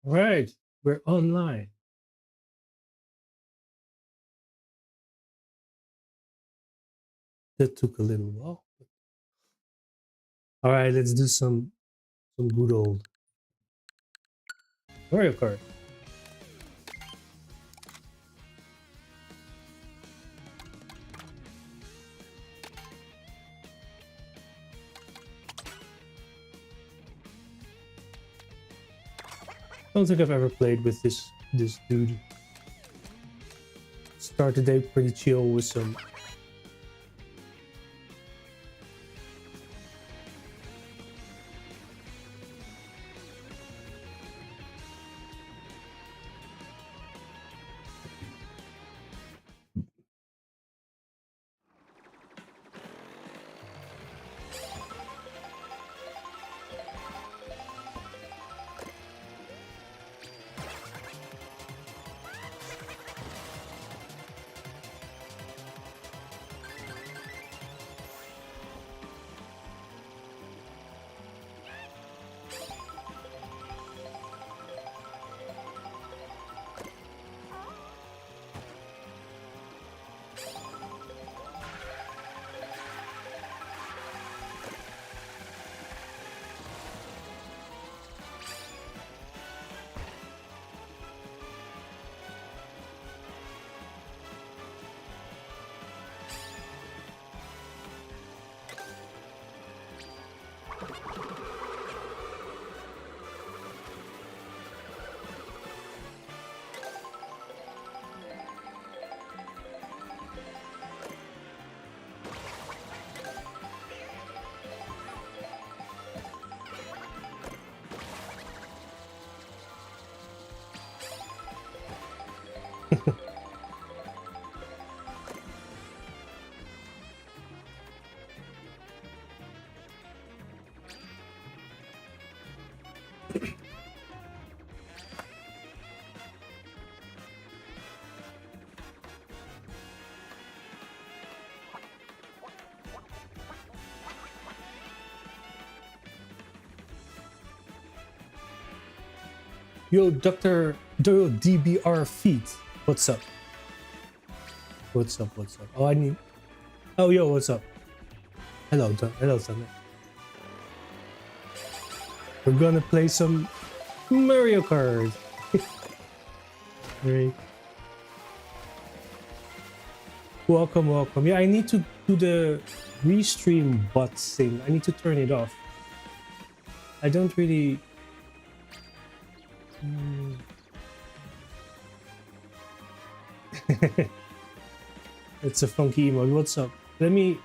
Right, we're online. That took a little while. All right, let's do some good old Mario Kart. I don't think I've ever played with this dude. Start the day pretty chill with some. Yo, Doctor DBR Feet. What's up? What's up? What's up? Oh, I need. Oh, yo, what's up? Hello, hello, Thunder. We're gonna play some Mario Kart. Right. Welcome, welcome. Yeah, I need to do the restream bot thing. I need to turn it off. I don't really. It's a funky emote. What's up? Let me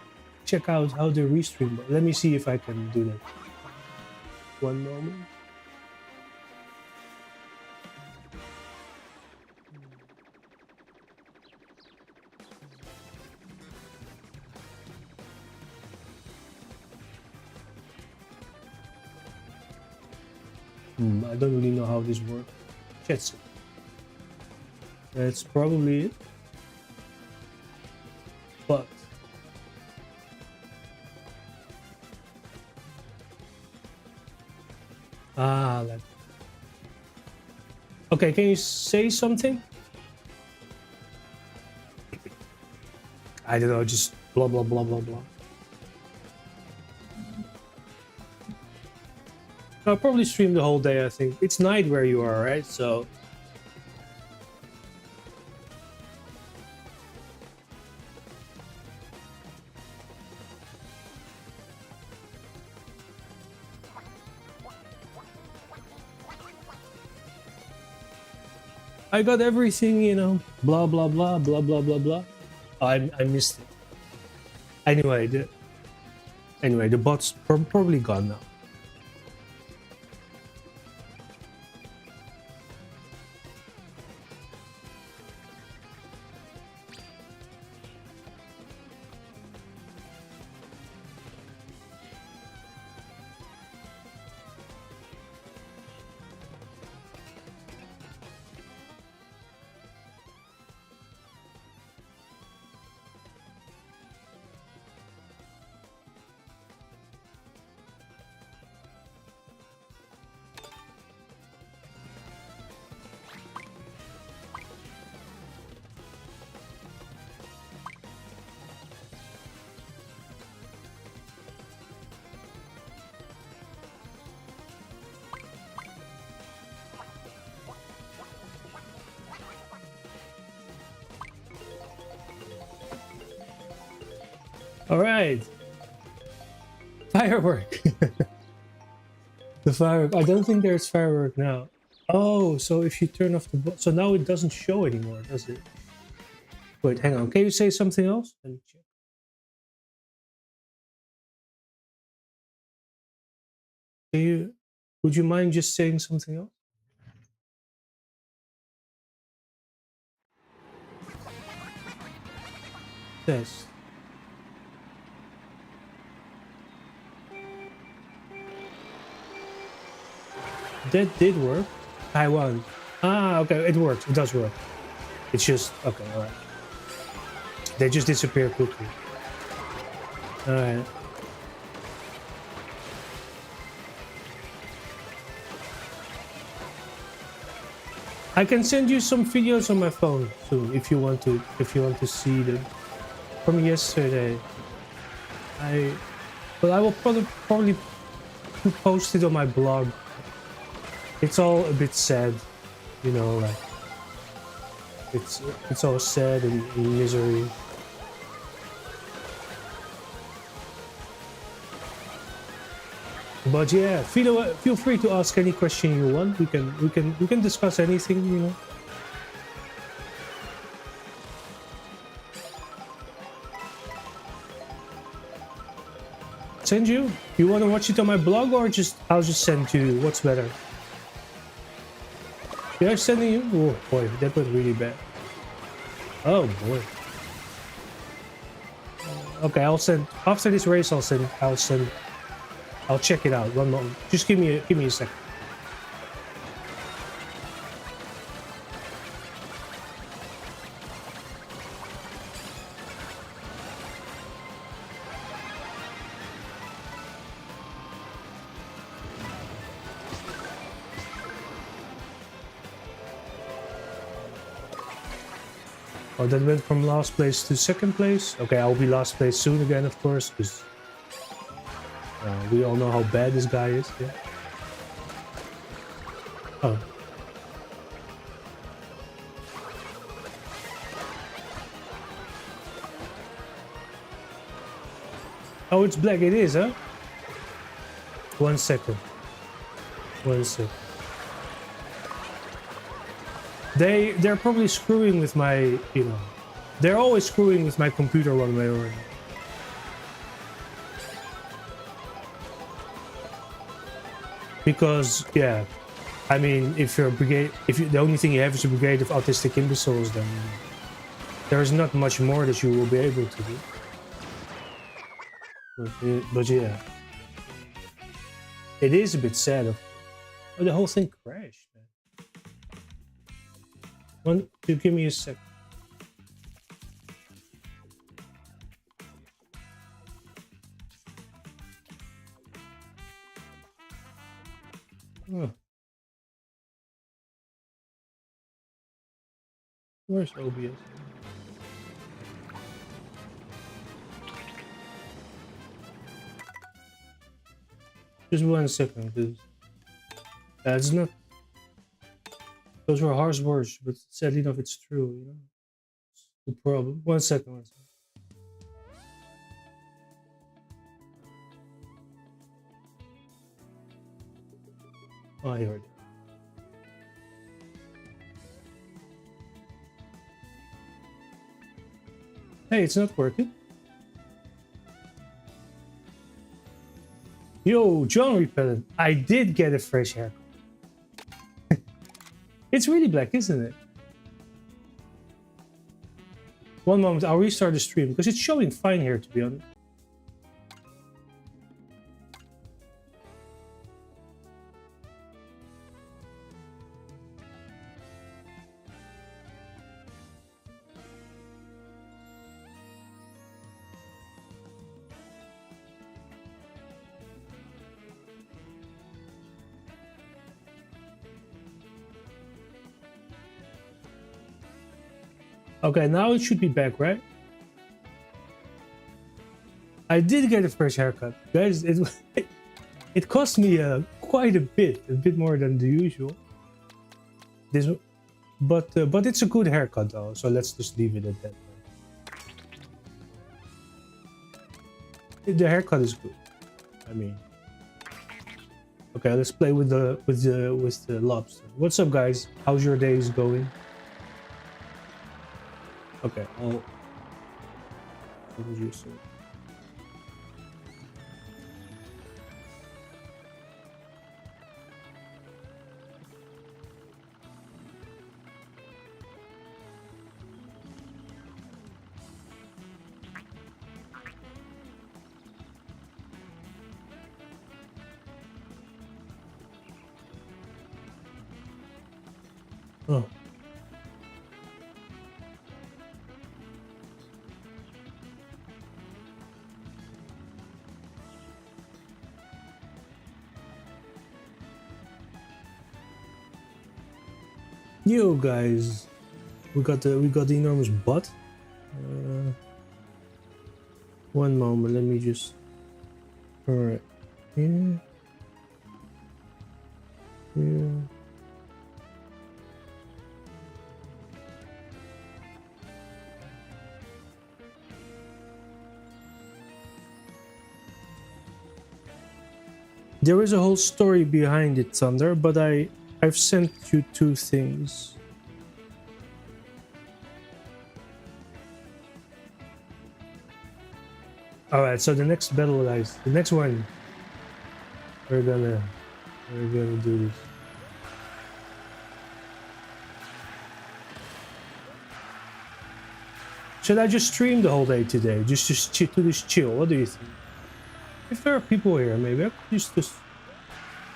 check out how the restream. Let me see if I can do that. One moment. I don't really know how this works. Chat. That's probably it. But like, okay, can you say something? I don't know, just blah blah blah blah blah. I'll probably stream the whole day. I think it's night where you are, right? So I got everything, you know. Blah blah blah blah blah blah blah. Oh, I missed it. Anyway, the bot's probably gone now. All right. Firework. The firework. I don't think there's firework now. Oh, so if you turn off the... So now it doesn't show anymore, does it? Wait, hang on. Can you say something else? Let me check. Can you... Would you mind just saying something else? Yes. That did work. Taiwan. Ah, okay. It works. It does work. It's just... Okay, alright. They just disappear quickly. Alright. I can send you some videos on my phone soon if you want to see them from yesterday. I will probably post it on my blog. It's all a bit sad, you know, like it's all sad and misery. But yeah, feel free to ask any question you want. We can discuss anything, you know. Send you? You want to watch it on my blog or just I'll just send to you? What's better? Yeah, sending you? Oh boy, that was really bad. Oh boy. Okay, I'll send after this race. I'll check it out. One moment. Just give me a second. Oh, that went from last place to second place. Okay, I'll be last place soon again, of course, because we all know how bad this guy is. Yeah. Oh. Oh, it's black. It is, huh? 1 second. 1 second. They're probably screwing with my, you know, they're always screwing with my computer one way or another. Because yeah, I mean, if the only thing you have is a brigade of autistic imbeciles, then there's not much more that you will be able to do. But yeah, it is a bit sad. Oh, the whole thing crashed. Give me a sec. Oh. Where's OBS? Just 1 second, please. That's not. Those were harsh words, but sadly enough, it's true. You know, it's the problem. 1 second. 1 second. Oh, here it is. Hey, it's not working. Yo, John Repellent, I did get a fresh haircut. It's really black, isn't it? 1 moment, I'll restart the stream because it's showing fine here, to be honest. Okay, now it should be back, right? I did get a fresh haircut, guys. It cost me quite a bit more than the usual. But it's a good haircut though, so let's just leave it at that. The haircut is good. I mean, okay, let's play with the lobster. What's up, guys? How's your days going? Okay, I'll introduce it. Oh. Yo guys, we got the enormous butt. One moment, let me just. All right, yeah, yeah. There is a whole story behind it, Thunder, but I've sent you two things. All right, so the next battle, guys, the next one, we're gonna do this. Should I just stream the whole day today? Just chill. What do you think? If there are people here, maybe I could just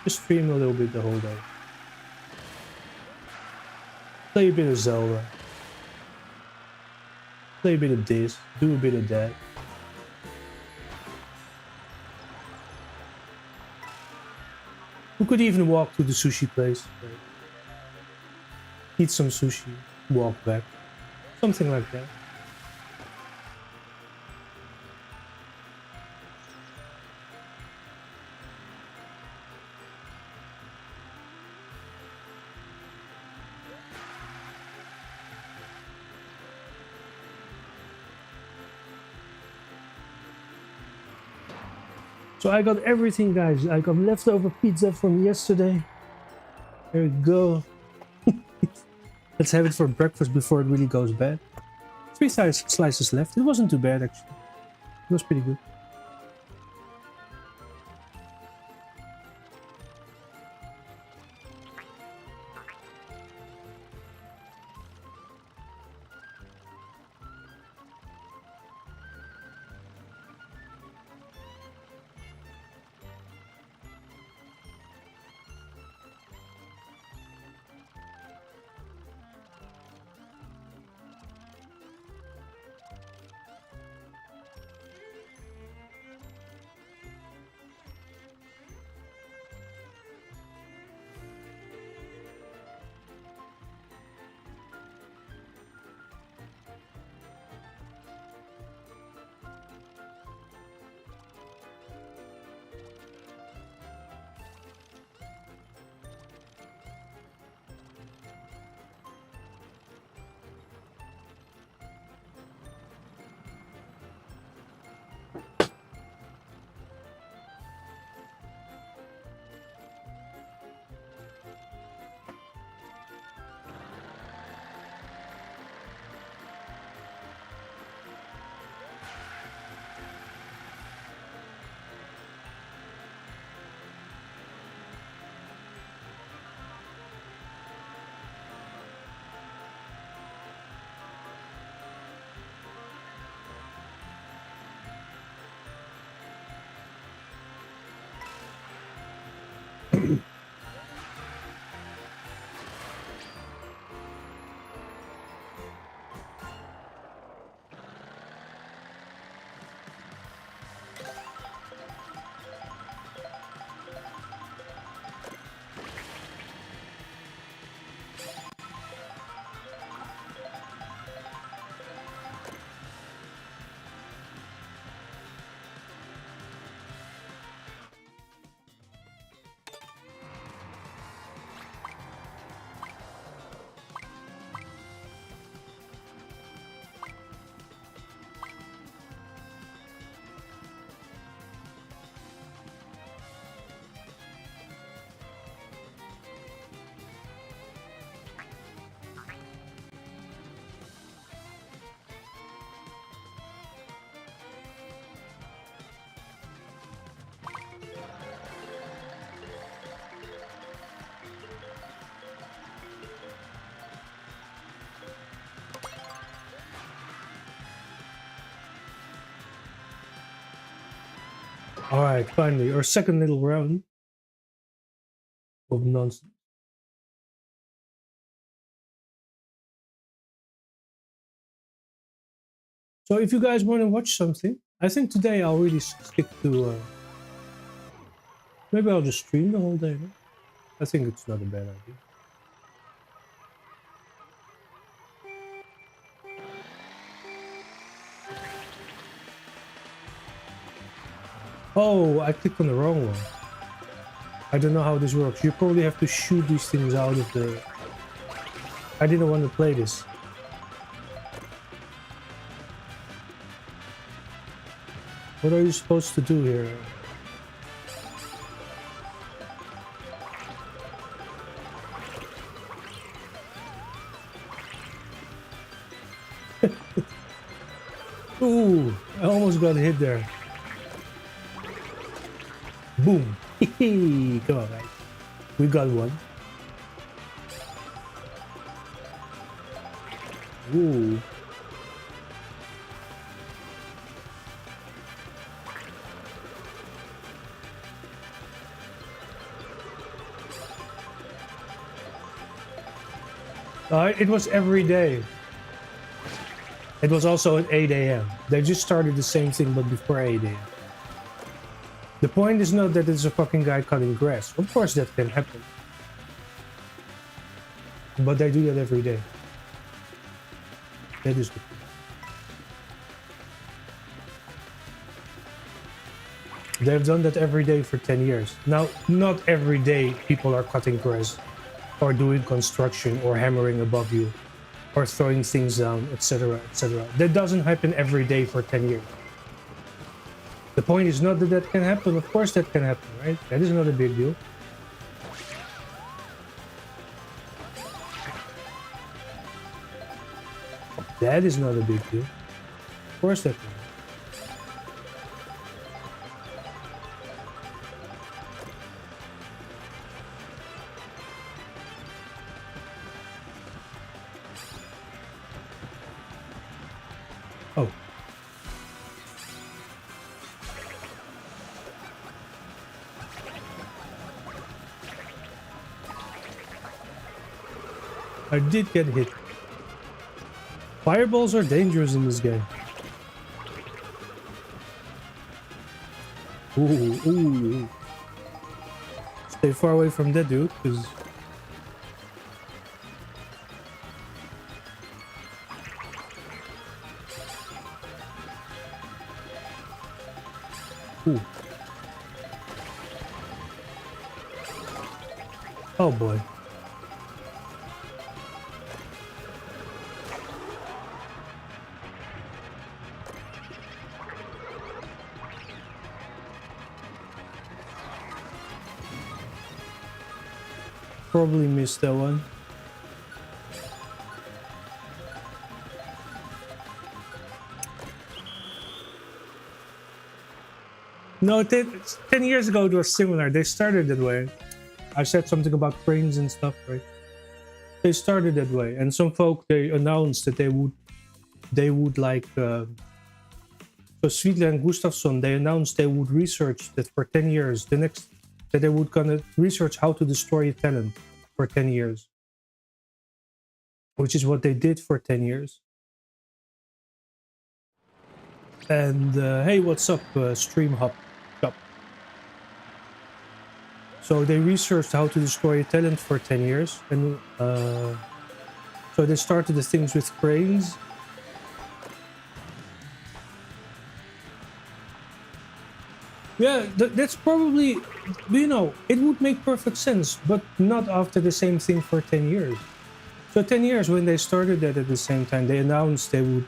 stream a little bit the whole day. Play a bit of Zelda. Play a bit of this. Do a bit of that. We could even walk to the sushi place. Right? Eat some sushi. Walk back. Something like that. So I got everything, guys. I got leftover pizza from yesterday. There we go. Let's have it for breakfast before it really goes bad. 3 slices left. It wasn't too bad, actually. It was pretty good. All right, finally, our second little round of nonsense. So if you guys want to watch something, I think today I'll really stick to... maybe I'll just stream the whole day. No? I think it's not a bad idea. Oh, I clicked on the wrong one. I don't know how this works. You probably have to shoot these things out of the... I didn't want to play this. What are you supposed to do here? Ooh, I almost got hit there. Boom. Come on, guys. We got one. Ooh. It was every day. It was also at 8 a.m. They just started the same thing, but before 8 a.m. The point is not that it's a fucking guy cutting grass. Of course that can happen. But they do that every day. That is the point. They've done that every day for 10 years. Now, not every day people are cutting grass or doing construction or hammering above you or throwing things down, etc., etc. That doesn't happen every day for 10 years. The point is not that that can happen. Of course that can happen, right? That is not a big deal. That is not a big deal. Of course that can happen. Oh. I did get hit. Fireballs are dangerous in this game. Ooh, ooh. Stay far away from that dude, because... Ooh. Oh boy. Probably missed that one. No, 10 years ago it was similar. They started that way. I said something about cranes and stuff, right? They started that way, and some folk, they announced that they would like so Svidle and Gustafsson, they announced they would research that for 10 years. That they would gonna research how to destroy a talent for 10 years, which is what they did for 10 years. And hey, what's up, Stream Hub? So they researched how to destroy a talent for 10 years, and so they started the things with cranes. Yeah, that's probably, you know, it would make perfect sense, but not after the same thing for 10 years. So 10 years when they started that at the same time, they announced they would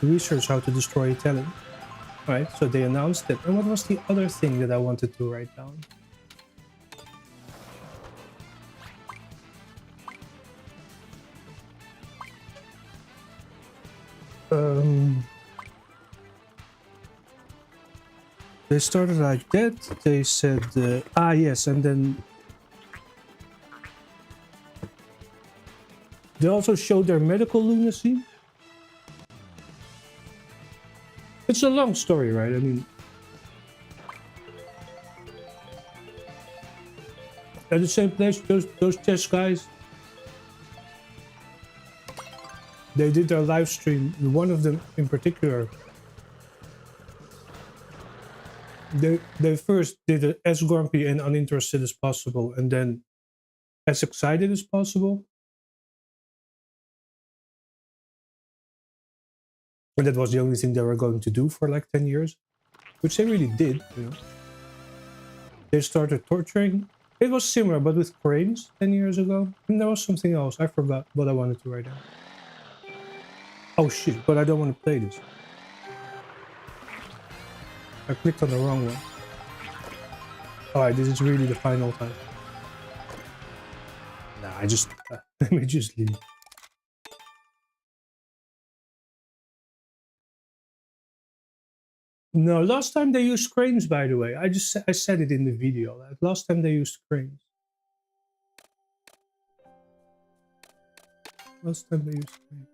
research how to destroy a talent. Right, so they announced it. And what was the other thing that I wanted to write down? They started like that. They said, yes, and then they also showed their medical lunacy. It's a long story, right? I mean, At the same place, those chess guys, they did their live stream. One of them in particular, they first did it as grumpy and uninterested as possible, and then as excited as possible. And that was the only thing they were going to do for like 10 years, which they really did, you know. They started torturing. It was similar, but with cranes 10 years ago. And there was something else. I forgot what I wanted to write down. Oh shit, but I don't want to play this. I clicked on the wrong one. Alright, this is really the final time. Nah, I just... let me just leave. No, last time they used cranes, by the way. I said it in the video. Like, last time they used cranes. Last time they used cranes.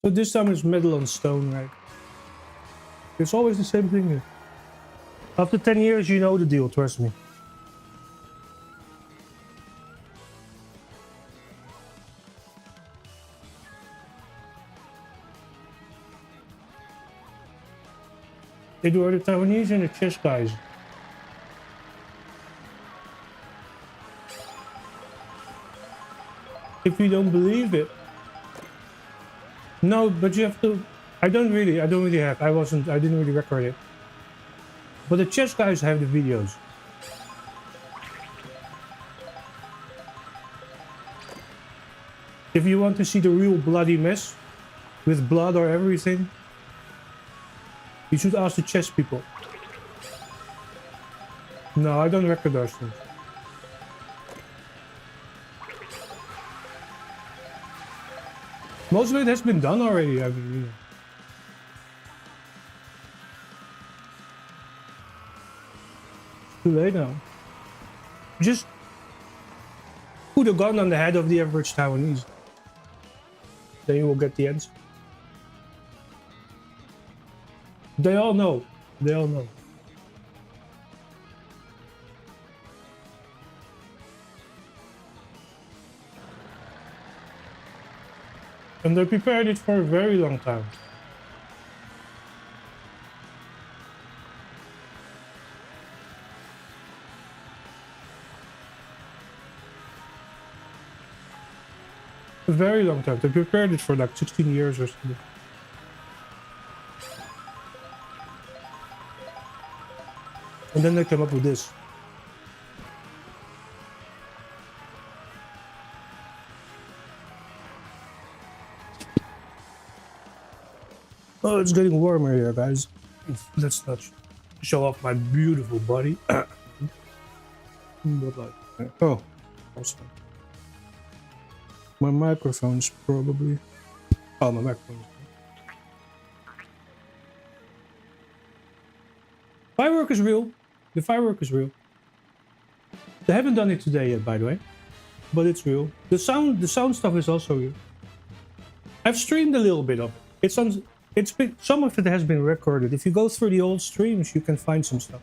So this time it's metal on stone, right? It's always the same thing here. After 10 years, you know the deal, trust me. They were the Taiwanese and the chess guys. If you don't believe it. No, but you have to... I don't really have. I didn't really record it. But the chess guys have the videos. If you want to see the real bloody mess, with blood or everything, you should ask the chess people. No, I don't record those things. Most of it has been done already, I mean, you know. It's too late now. Just put a gun on the head of the average Taiwanese. Then you will get the answer. They all know. They all know. And they prepared it for a very long time. A very long time. They prepared it for like 16 years or something. And then they came up with this. Oh, it's getting warmer here, guys. Let's not show off my beautiful body. Oh, also. My microphone's probably... Oh, my microphone. Firework is real. The firework is real. They haven't done it today yet, by the way. But it's real. The sound stuff is also real. I've streamed a little bit of it. Some of it has been recorded. If you go through the old streams, you can find some stuff.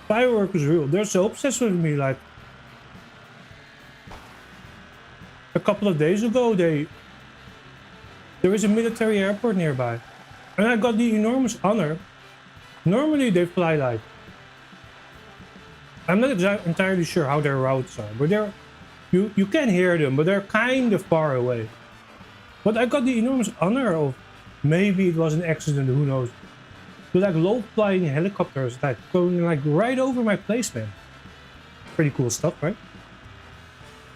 Firework is real. They're so obsessed with me. Like a couple of days ago, there is a military airport nearby, and I got the enormous honor. Normally they fly like... I'm not entirely sure how their routes are, but you can hear them, but they're kind of far away. But I got the enormous honor of... Maybe it was an accident, who knows. But like low-flying helicopters like going like right over my place, man. Pretty cool stuff, right?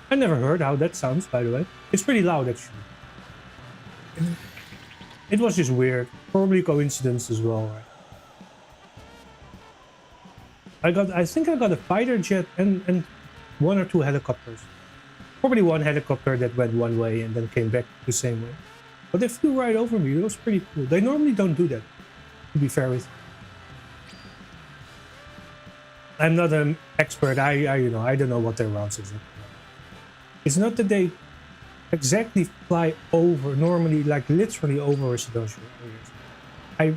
I never heard how that sounds, by the way. It's pretty loud, actually. It was just weird. Probably coincidence as well, right? I think I got a fighter jet and 1 or 2 helicopters. Probably one helicopter that went one way and then came back the same way. But they flew right over me. It was pretty cool. They normally don't do that, to be fair with you. I'm not an expert. I don't know what their routes is. It's not that they exactly fly over, normally, like literally over residential areas. I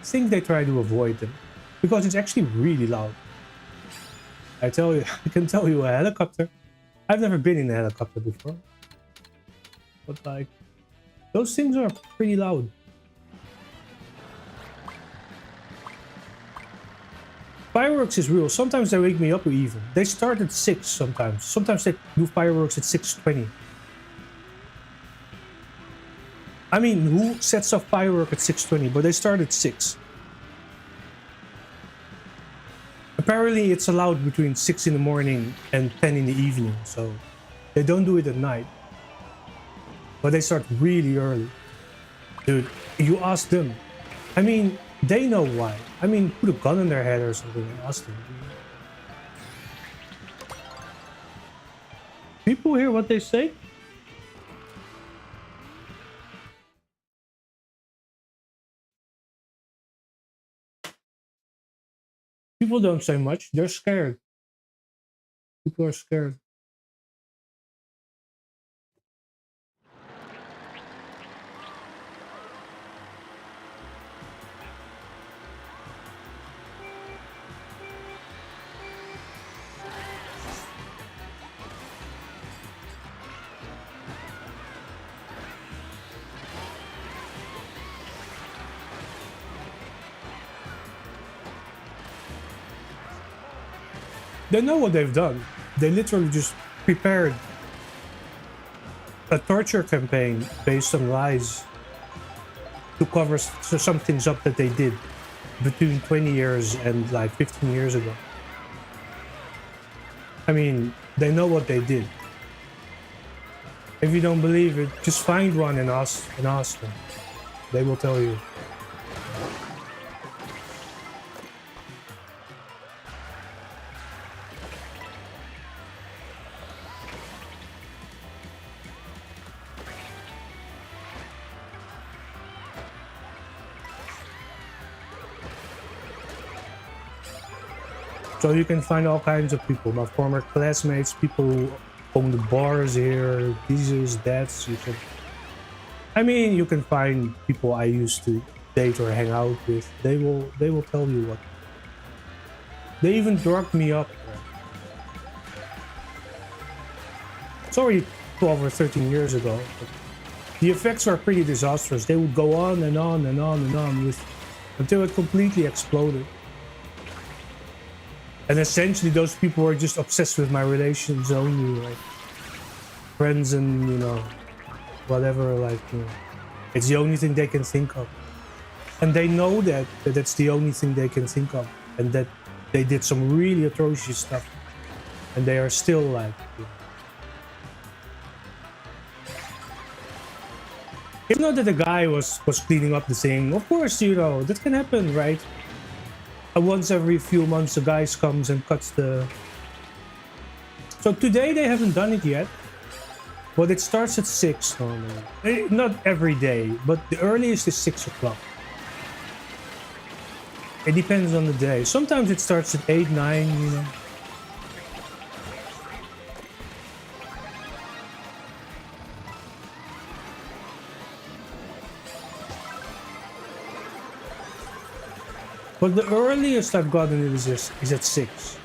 think they try to avoid them because it's actually really loud. I tell you, I can tell you a helicopter. I've never been in a helicopter before, but like those things are pretty loud. Fireworks is real. Sometimes they wake me up even. They start at 6 sometimes. Sometimes they do fireworks at 6:20. I mean, who sets off firework at 6:20? But they start at 6. Apparently, it's allowed between 6 in the morning and 10 in the evening. So they don't do it at night. But they start really early. Dude, you ask them. I mean, they know why. I mean, put a gun in their head or something and ask them. People hear what they say? People don't say much. They're scared. People are scared. They know what they've done. They literally just prepared a torture campaign based on lies to cover some things up that they did between 20 years and like 15 years ago. I mean, they know what they did. If you don't believe it, just find one and ask them. They will tell you. So you can find all kinds of people, my former classmates, people who own the bars here, these, that's. You can find people I used to date or hang out with. They will tell you what. They even drugged me up. It's already 12 or 13 years ago. But the effects are pretty disastrous. They would go on and on and on and on until it completely exploded. And essentially, those people were just obsessed with my relations only, like friends and whatever. Like, it's the only thing they can think of, and they know that that's the only thing they can think of, and that they did some really atrocious stuff, and they are still like. It's not that the guy was cleaning up the thing. Of course, that can happen, right? Once every few months, a guy comes and cuts the. So today they haven't done it yet, but it starts at 6 normally. Not every day, but the earliest is 6 o'clock. It depends on the day. Sometimes it starts at 8, 9. But the earliest I've gotten it is at 6.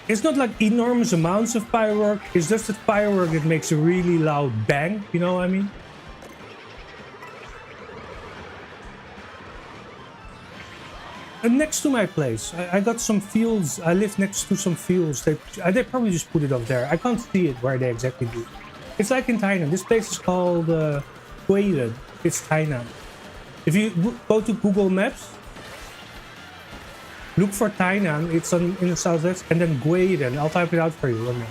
It's not like enormous amounts of firework. It's just a firework that makes a really loud bang. You know what I mean? And next to my place, I got some fields. I live next to some fields. They probably just put it up there. I can't see it where they exactly do. It's like in Thailand. This place is called Kart. It's Thailand. If you go to Google Maps, look for Thailand. It's in the southwest, and then Kart. I'll type it out for you. 1 minute.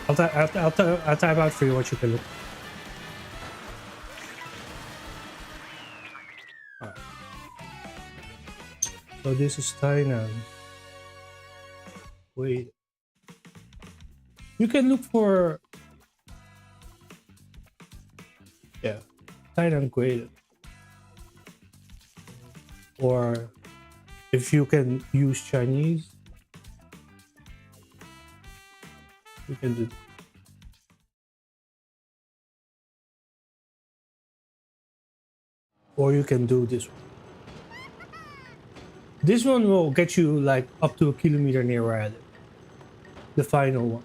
I'll type out for you what you can look. So this is Tainan. Wait. You can look for... Yeah. Tainan graded. Or if you can use Chinese, you can do... Or you can do this one. This one will get you like up to a kilometer near where I live. The final one.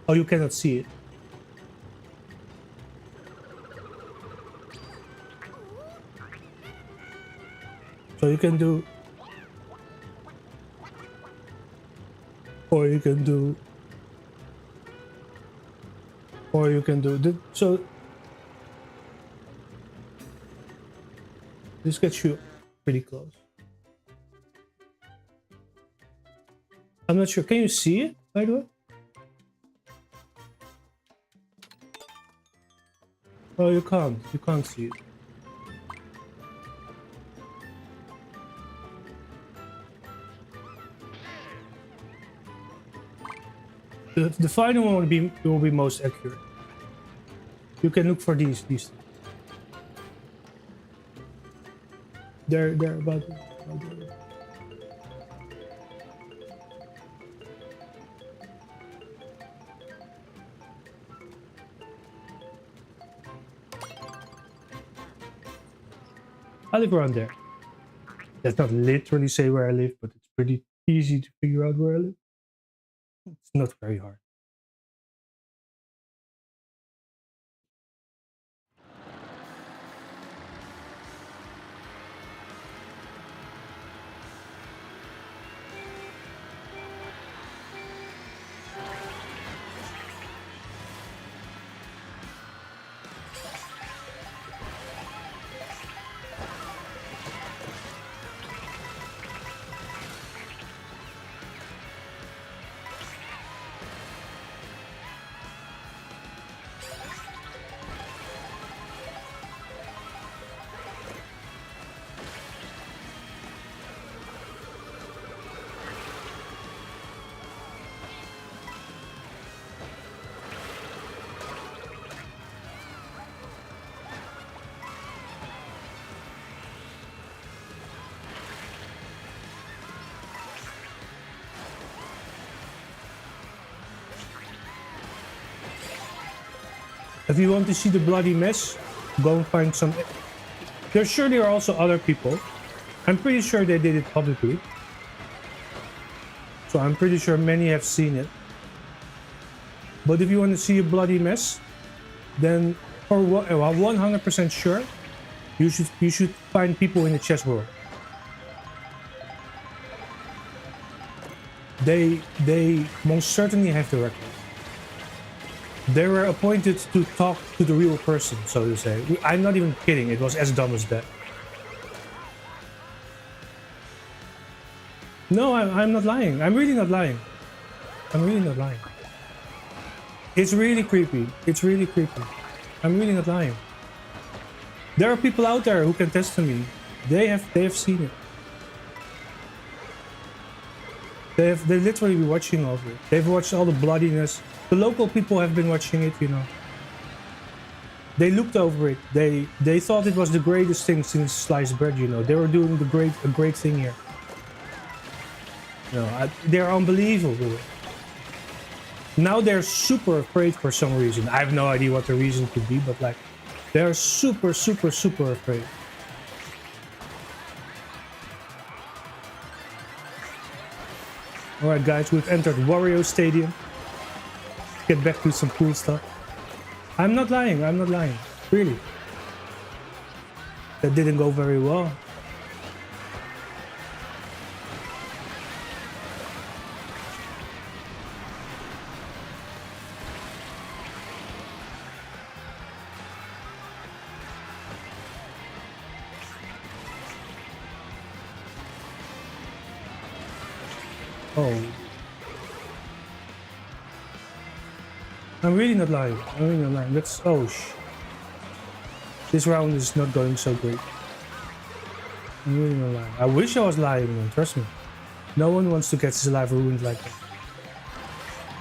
Oh, you cannot see it. So you can do... Or you can do... Or you can do... So... This gets you pretty close. I'm not sure. Can you see it, by the way? Oh, you can't. You can't see it. The final one will be most accurate. You can look for these things. They're about there. I live around there. That's not literally say where I live, but it's pretty easy to figure out where I live. It's not very hard. If you want to see the bloody mess, go and find some... There's sure there are also other people. I'm pretty sure they did it publicly. So I'm pretty sure many have seen it. But if you want to see a bloody mess, then for 100% sure, you should find people in the chess world. They most certainly have the record. They were appointed to talk to the real person, so to say. I'm not even kidding, it was as dumb as that. No, I'm not lying. I'm really not lying. I'm really not lying. It's really creepy. It's really creepy. I'm really not lying. There are people out there who can test to me. They have seen it. They literally be watching over it. They've watched all the bloodiness. The local people have been watching it, you know. They looked over it. They thought it was the greatest thing since sliced bread, you know. They were doing a great thing here. You know, they're unbelievable. Now they're super afraid for some reason. I have no idea what the reason could be, but like, they're super afraid. Alright guys, we've entered Wario Stadium. Get back to some cool stuff. I'm not lying, really. That didn't go very well. Oh. I'm really not lying. That's... oh This round is not going so great. I'm really not lying. I wish I was lying, man. Trust me. No one wants to get his life ruined like that,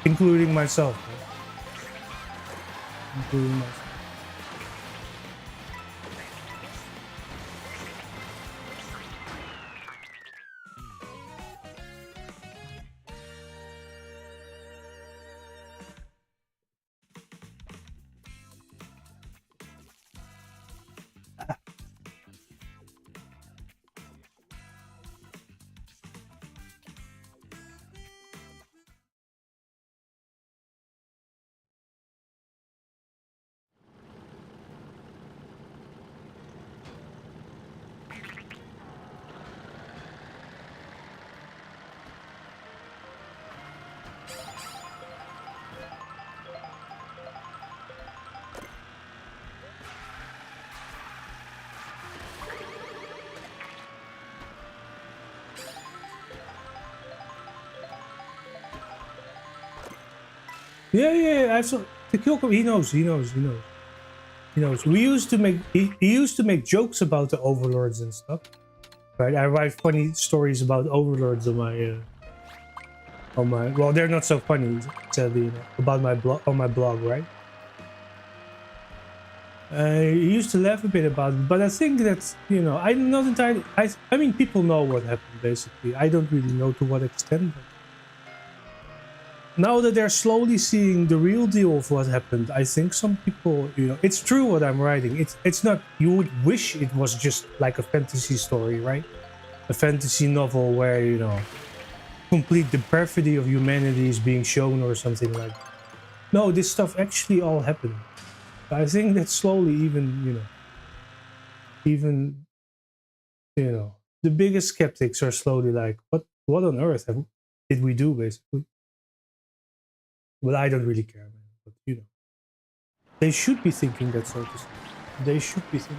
including myself. Man. Including myself. Yeah. I saw the Kyoko. He knows. He knows. We used to make. He used to make jokes about the overlords and stuff. Right. I write funny stories about overlords on my. Well, they're not so funny, sadly, about my blog on my blog, right? He used to laugh a bit about it, but I think that I'm not entirely. I mean, people know what happened. Basically, I don't really know to what extent. But now that they're slowly seeing the real deal of what happened, I think some people, it's true what I'm writing. It's not. You would wish it was just like a fantasy story, right? A fantasy novel where complete the perfidy of humanity is being shown or something like that. No, this stuff actually all happened. I think that slowly even the biggest skeptics are slowly like, what on earth did we do, basically? But I don't really care, man. But they should be thinking that, so to say. They should be thinking.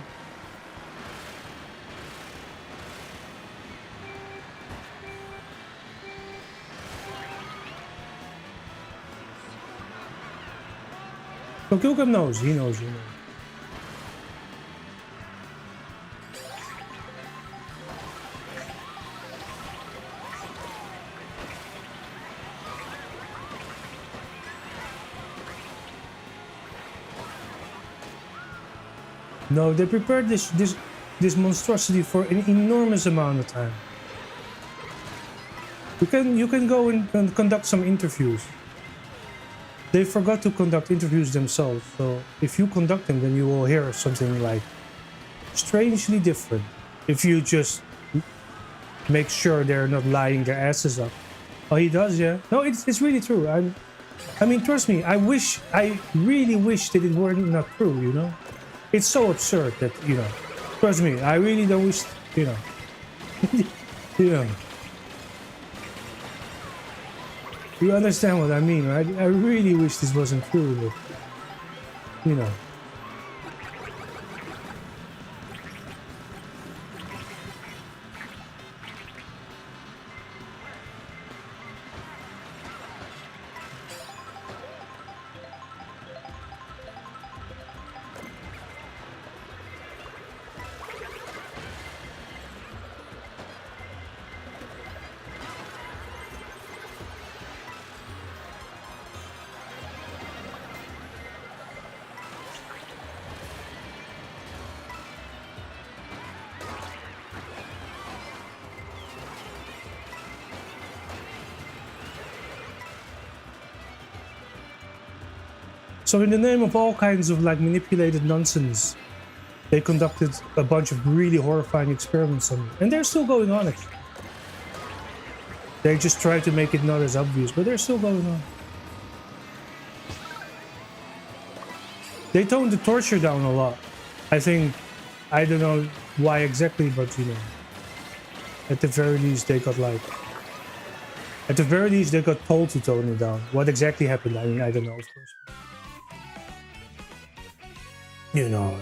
So Kilgrim knows. He knows. No, they prepared this monstrosity for an enormous amount of time. You can go and conduct some interviews. They forgot to conduct interviews themselves, so if you conduct them, then you will hear something like strangely different. If you just make sure they're not lying their asses up. Oh, he does, yeah. No, it's really true. I mean, trust me. I really wish that it were not true. It's so absurd that trust me, I really don't wish you understand what I mean, right? I really wish this wasn't true, but so in the name of all kinds of manipulated nonsense, they conducted a bunch of really horrifying experiments on me. And they're still going on, actually. They just try to make it not as obvious, but they're still going on. They toned the torture down a lot. I think, I don't know why exactly, but at the very least they got told to tone it down. What exactly happened, I mean, I don't know, of course.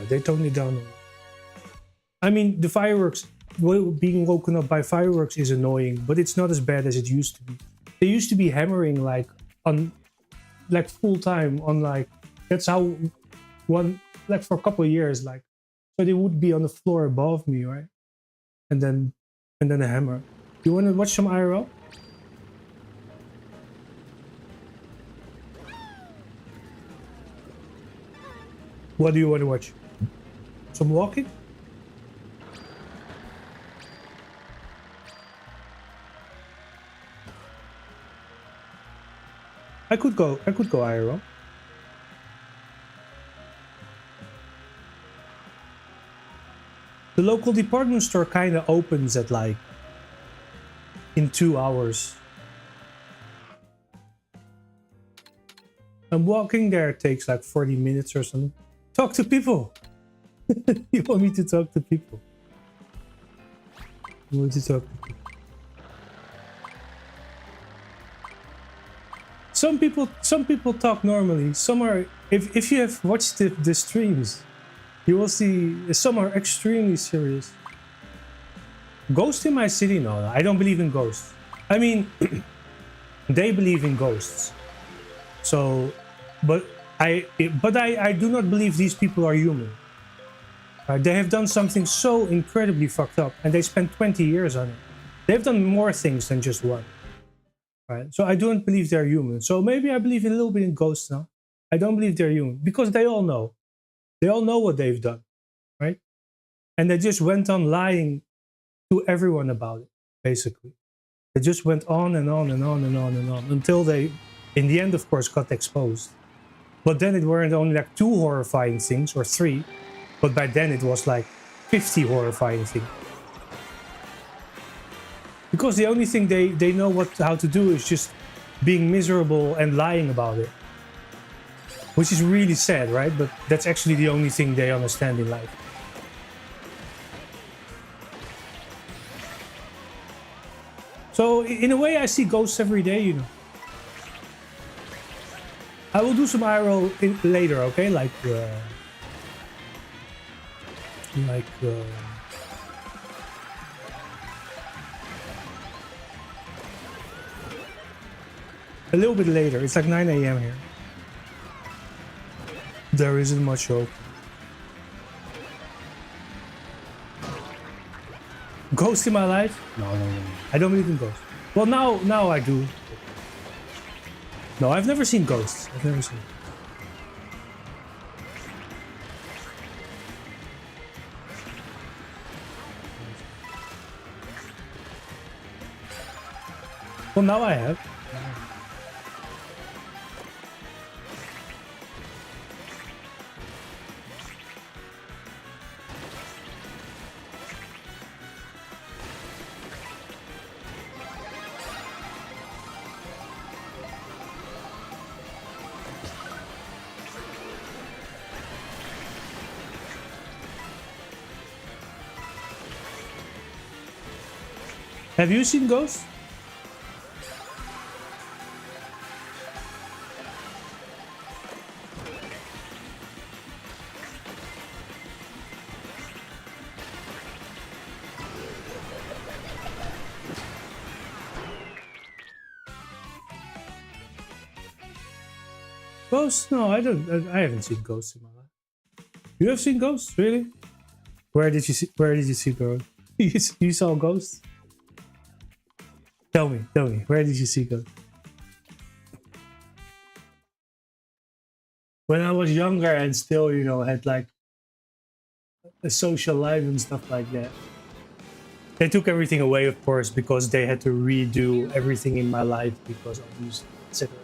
They toned it down. I mean, the fireworks, being woken up by fireworks is annoying, but it's not as bad as it used to be. They used to be hammering full time on that's how for a couple of years, so they would be on the floor above me, right? and then a hammer. You want to watch some IRL? What do you want to watch? Some walking? I could go IRL. The local department store kind of opens at like in 2 hours. And walking there takes like 40 minutes or something. Talk to people. You want me to talk to people? You want to talk to people? Some people talk normally. Some are, if you have watched the streams, you will see some are extremely serious. Ghost in my city? No, I don't believe in ghosts. I mean, they believe in ghosts. So, but I do not believe these people are human. They have done something so incredibly fucked up, and they spent 20 years on it. They've done more things than just one. Right? So I don't believe they're human. So maybe I believe a little bit in ghosts now. I don't believe they're human because they all know. They all know what they've done, right? And they just went on lying to everyone about it, basically. They just went on and on and on and on and on until they, in the end, of course, got exposed. But then it weren't only like 2 horrifying things or 3, but by then it was like 50 horrifying things. Because the only thing they know how to do is just being miserable and lying about it. Which is really sad, right? But that's actually the only thing they understand in life. So in a way I see ghosts every day, you know. I will do some IRL later, okay? Like a little bit later. It's like 9 AM here. There isn't much hope. Ghost in my life? No. I don't believe in ghosts. Well, now I do. No, I've never seen ghosts. I've never seen. Well, now I have. Have you seen ghosts? Ghosts? No, I don't. I haven't seen ghosts in my life. You have seen ghosts, really? Where did you see ghosts? You saw ghosts? Tell me, where did you see ghosts? When I was younger and still, you know, had like a social life and stuff like that. They took everything away, of course, because they had to redo everything in my life because of these, etc.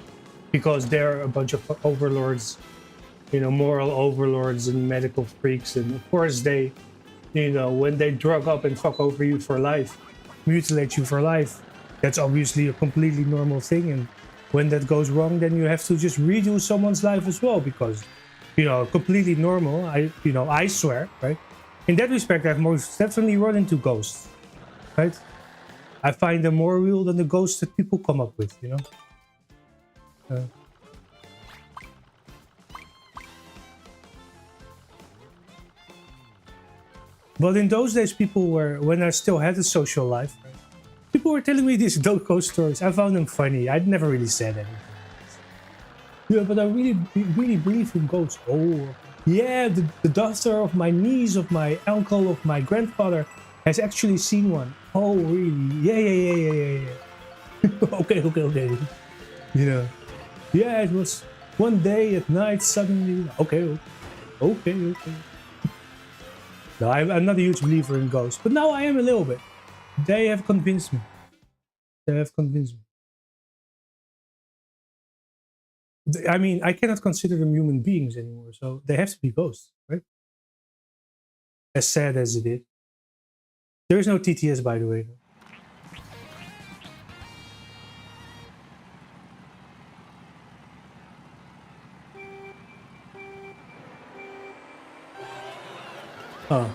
Because they're a bunch of overlords, you know, moral overlords and medical freaks, and of course they, you know, when they drug up and fuck over you for life, mutilate you for life. That's obviously a completely normal thing, and when that goes wrong, then you have to just redo someone's life as well, because, you know, completely normal. I swear, right? In that respect, I've most definitely run into ghosts, right? I find them more real than the ghosts that people come up with, you know. But in those days, people were, when I still had a social life, right? People were telling me these ghost stories. I found them funny. I'd never really said anything. Yeah, but I really believe in ghosts. Oh, yeah, the daughter of my niece, of my uncle, of my grandfather, has actually seen one. Oh, really? Yeah. Okay. You know, yeah, it was one day at night suddenly. Okay. No, I'm not a huge believer in ghosts, but now I am a little bit. They have convinced me. They have convinced me. I mean, I cannot consider them human beings anymore, so they have to be ghosts, right? As sad as it is. There is no TTS, by the way. Oh,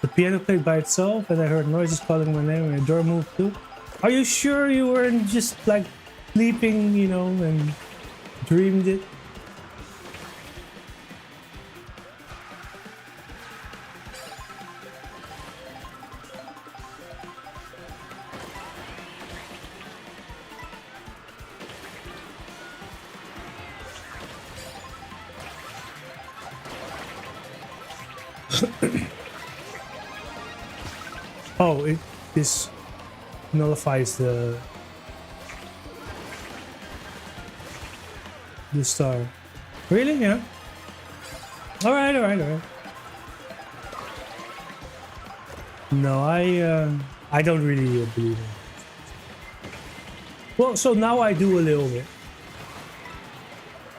the piano played by itself, and I heard noises calling my name, and a door moved too. Are you sure you weren't just like sleeping, you know, and dreamed it? Oh, this nullifies the star. Really? Yeah. All right. No, I don't really believe in it. Well, so now I do a little bit.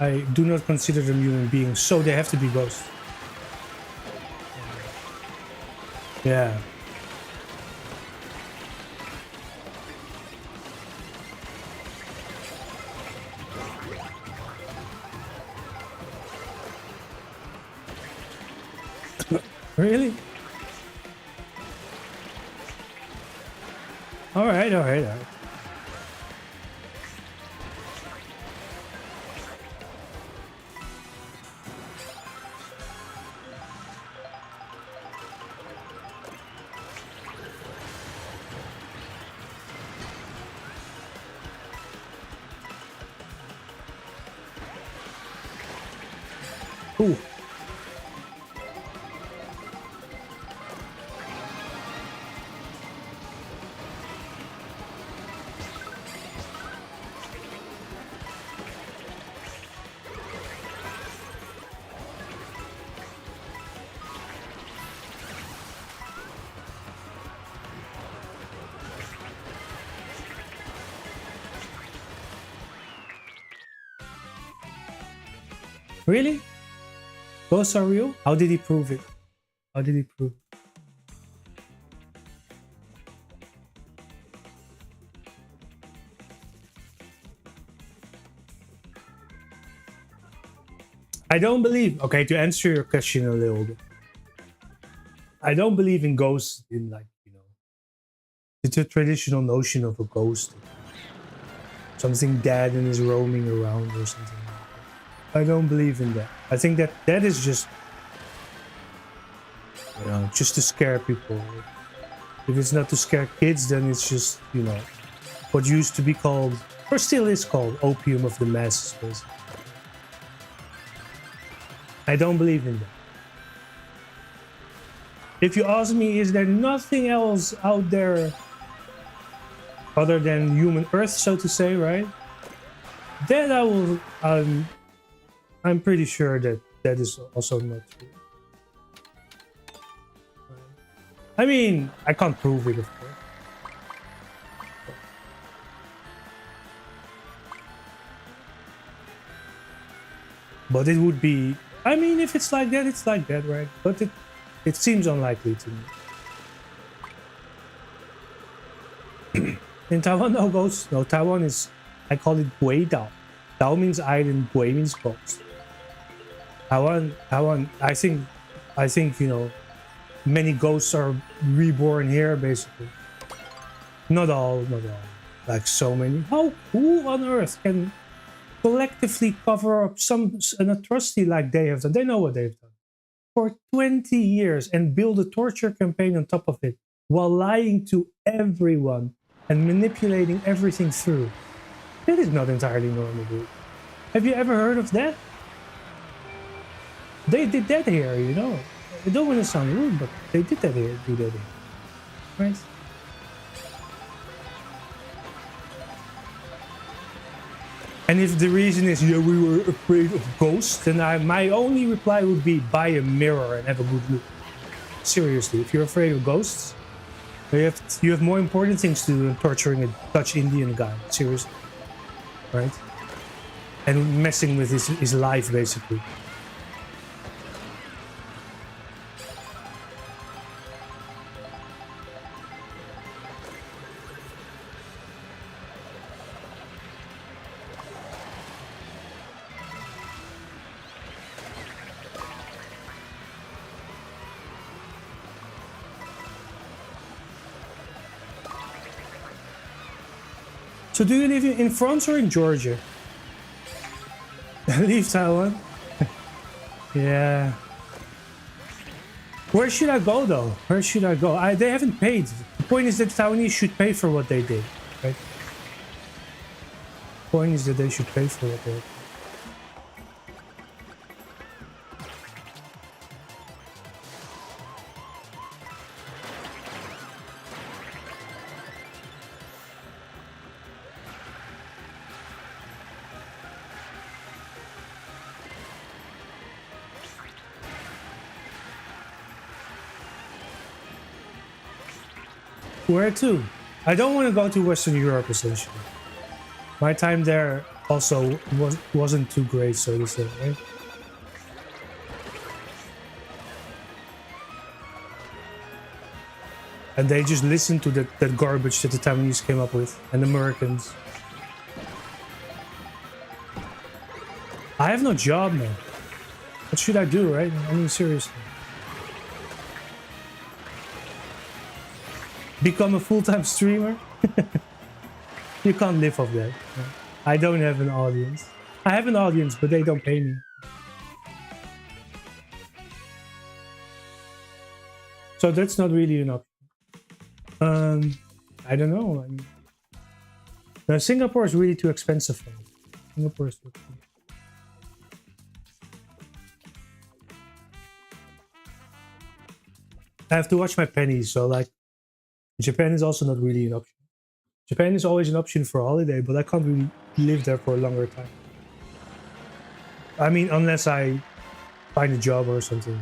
I do not consider them human beings, so they have to be ghosts. Yeah. Really? All right. Ooh. Really? Ghosts are real? How did he prove it? How did he prove it? I don't believe. Okay, to answer your question a little bit, I don't believe in ghosts in like, you know, it's a traditional notion of a ghost, something dead and is roaming around or something. I don't believe in that. I think that is just, you know, just to scare people. If it's not to scare kids, then it's just, you know, what used to be called, or still is called, opium of the masses, basically. I don't believe in that. If you ask me, is there nothing else out there other than human Earth, so to say, right? Then I will. I'm pretty sure that is also not true. I mean, I can't prove it, of course. But it would be. I mean, if it's like that, it's like that, right? But it seems unlikely to me. In Taiwan, no ghosts. No, Taiwan is. I call it Gui Dao. Dao means island, Gui means ghost. Taiwan. I think you know, many ghosts are reborn here, basically. Not all. Like so many. Who on earth can collectively cover up an atrocity like they have done? They know what they've done for 20 years and build a torture campaign on top of it while lying to everyone and manipulating everything through. That is not entirely normal, dude. Have you ever heard of that? They did that here, you know. I don't want to sound rude, but they did that here, do that here. Right? And if the reason is, yeah, we were afraid of ghosts, then my only reply would be buy a mirror and have a good look. Seriously, if you're afraid of ghosts, you have more important things to do than torturing a Dutch Indian guy. Seriously. Right? And messing with his life, basically. So do you live in France or in Georgia? Leave Taiwan? Yeah. Where should I go though? Where should I go? They haven't paid. The point is that Taiwanese should pay for what they did, right? The point is that they should pay for what they did. Where to? I don't want to go to Western Europe, essentially. My time there also wasn't too great, so to say, right? And they just listened to that garbage that the Taiwanese came up with, and the Americans. I have no job, man. What should I do, right? I mean, seriously. Become a full-time streamer? You can't live off that. I don't have an audience. I have an audience, but they don't pay me. So that's not really an option. I don't know. I mean, no, Singapore is really too expensive for me. Singapore is too expensive. I have to watch my pennies, so like Japan is also not really an option. Japan is always an option for a holiday, but I can't really live there for a longer time. I mean, unless I find a job or something.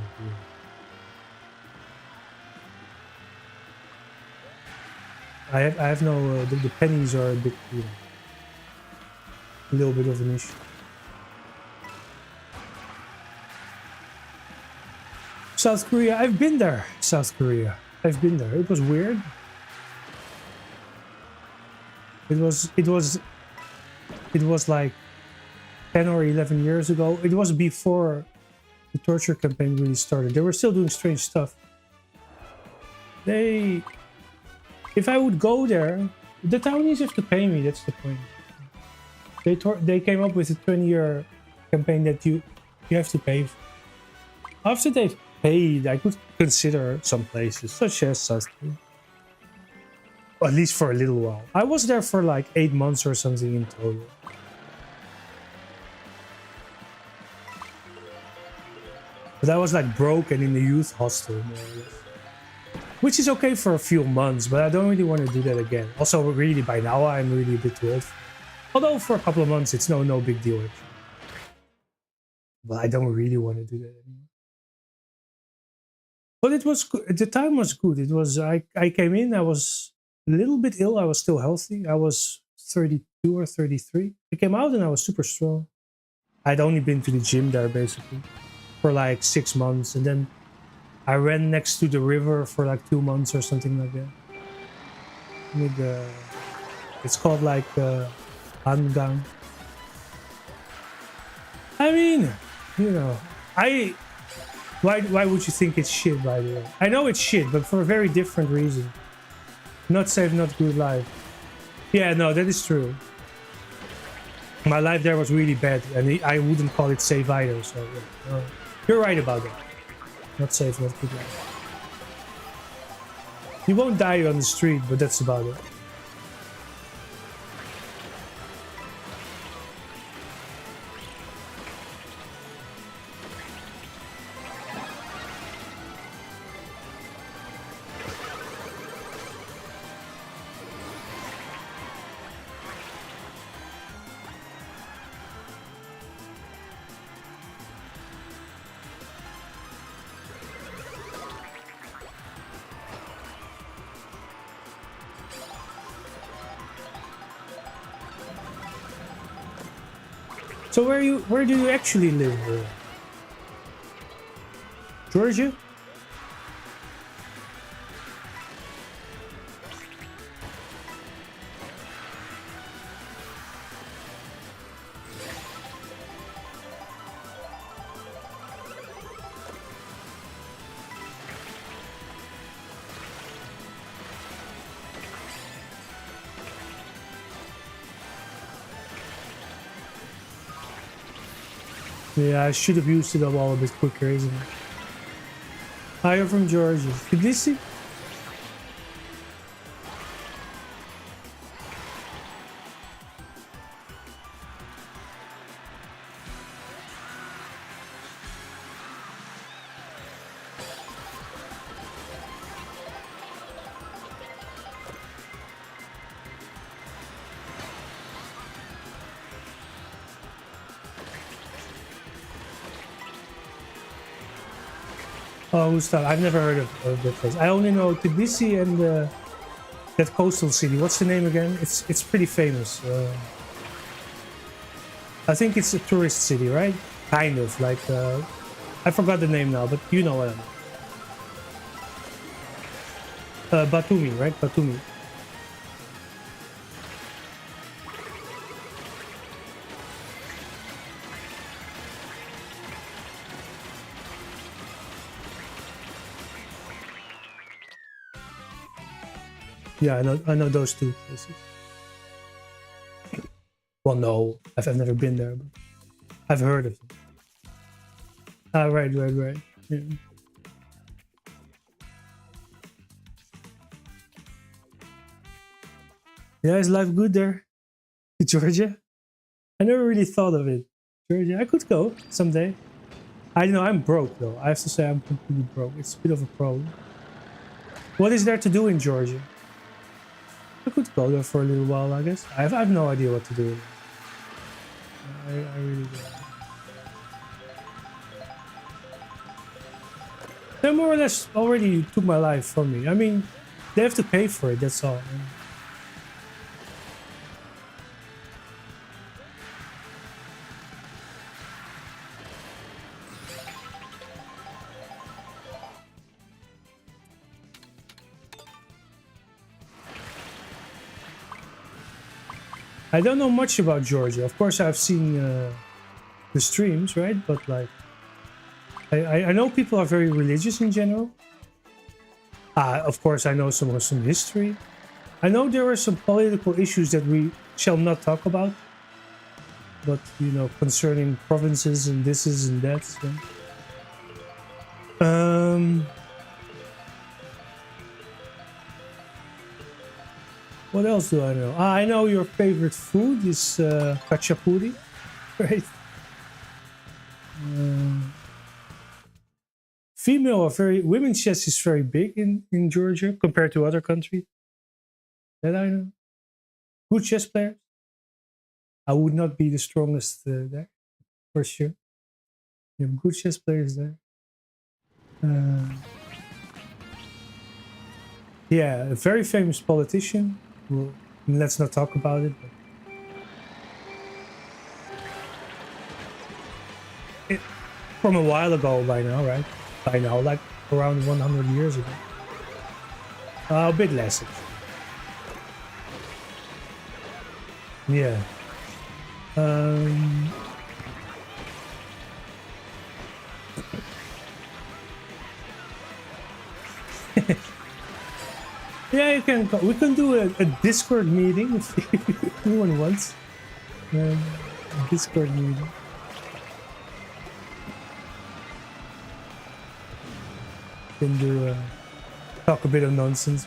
I have no. The pennies are a bit, a little bit of an issue. South Korea, I've been there. South Korea, I've been there. It was weird. It was like 10 or 11 years ago. It was before the torture campaign really started. They were still doing strange stuff. If I would go there, the Taiwanese have to pay me. That's the point. They came up with a 20-year campaign that you have to pay for. After they've paid, I could consider some places, such as South Korea. At least for a little while. I was there for like 8 months or something in total. But I was like broke and in the youth hostel, more or less. Which is okay for a few months, but I don't really want to do that again. Also, really, by now, I'm really a bit too old. Although for a couple of months, it's no big deal. Actually. But I don't really want to do that anymore. But it was good. The time was good. It was. I came in. I was a little bit ill. I was still healthy. I was 32 or 33. I came out and I was super strong. I'd only been to the gym there basically for like 6 months, and then I ran next to the river for like 2 months or something like that. With it's called like Hangang. I mean, why would you think it's shit, by the way? I know it's shit, but for a very different reason. Not safe, not good life. Yeah, no, that is true. My life there was really bad, and I wouldn't call it safe either, so yeah. You're right about that. Not safe, not good life. You won't die on the street, but that's about it. So where do you actually live? Georgia? Yeah, I should have used it up all a bit quicker, isn't it? Hi, you're from Georgia. Tbilisi? Oh, Gustav, I've never heard of that place. I only know Tbilisi and that coastal city. What's the name again? It's pretty famous. I think it's a tourist city, right? Kind of like I forgot the name now, but you know what I mean. Batumi, right? Batumi. Yeah, I know those two places. Well, no, I've never been there, but I've heard of them. Ah, right. Yeah. Yeah, is life good there? Georgia? I never really thought of it. Georgia, I could go someday. I know I'm broke though. I have to say I'm completely broke. It's a bit of a problem. What is there to do in Georgia? I could go there for a little while, I guess. I have no idea what to do. I really don't. They more or less already took my life from me. I mean, they have to pay for it, that's all. I don't know much about Georgia. Of course, I've seen the streams, right? But like, I know people are very religious in general. Of course, I know some history. I know there are some political issues that we shall not talk about. But you know, concerning provinces and this is and that. So. What else do I know? I know your favorite food is kachapuri, right? Female are very women's chess is very big in Georgia compared to other countries. That I know. Good chess players. I would not be the strongest there for sure. You have good chess players there. Yeah, a very famous politician. Well, let's not talk about it. It from a while ago by now, right? By now, like around 100 years ago. A bit less. Yeah. Yeah, you can. We can do a Discord meeting if anyone wants. A Discord meeting. Can do talk a bit of nonsense.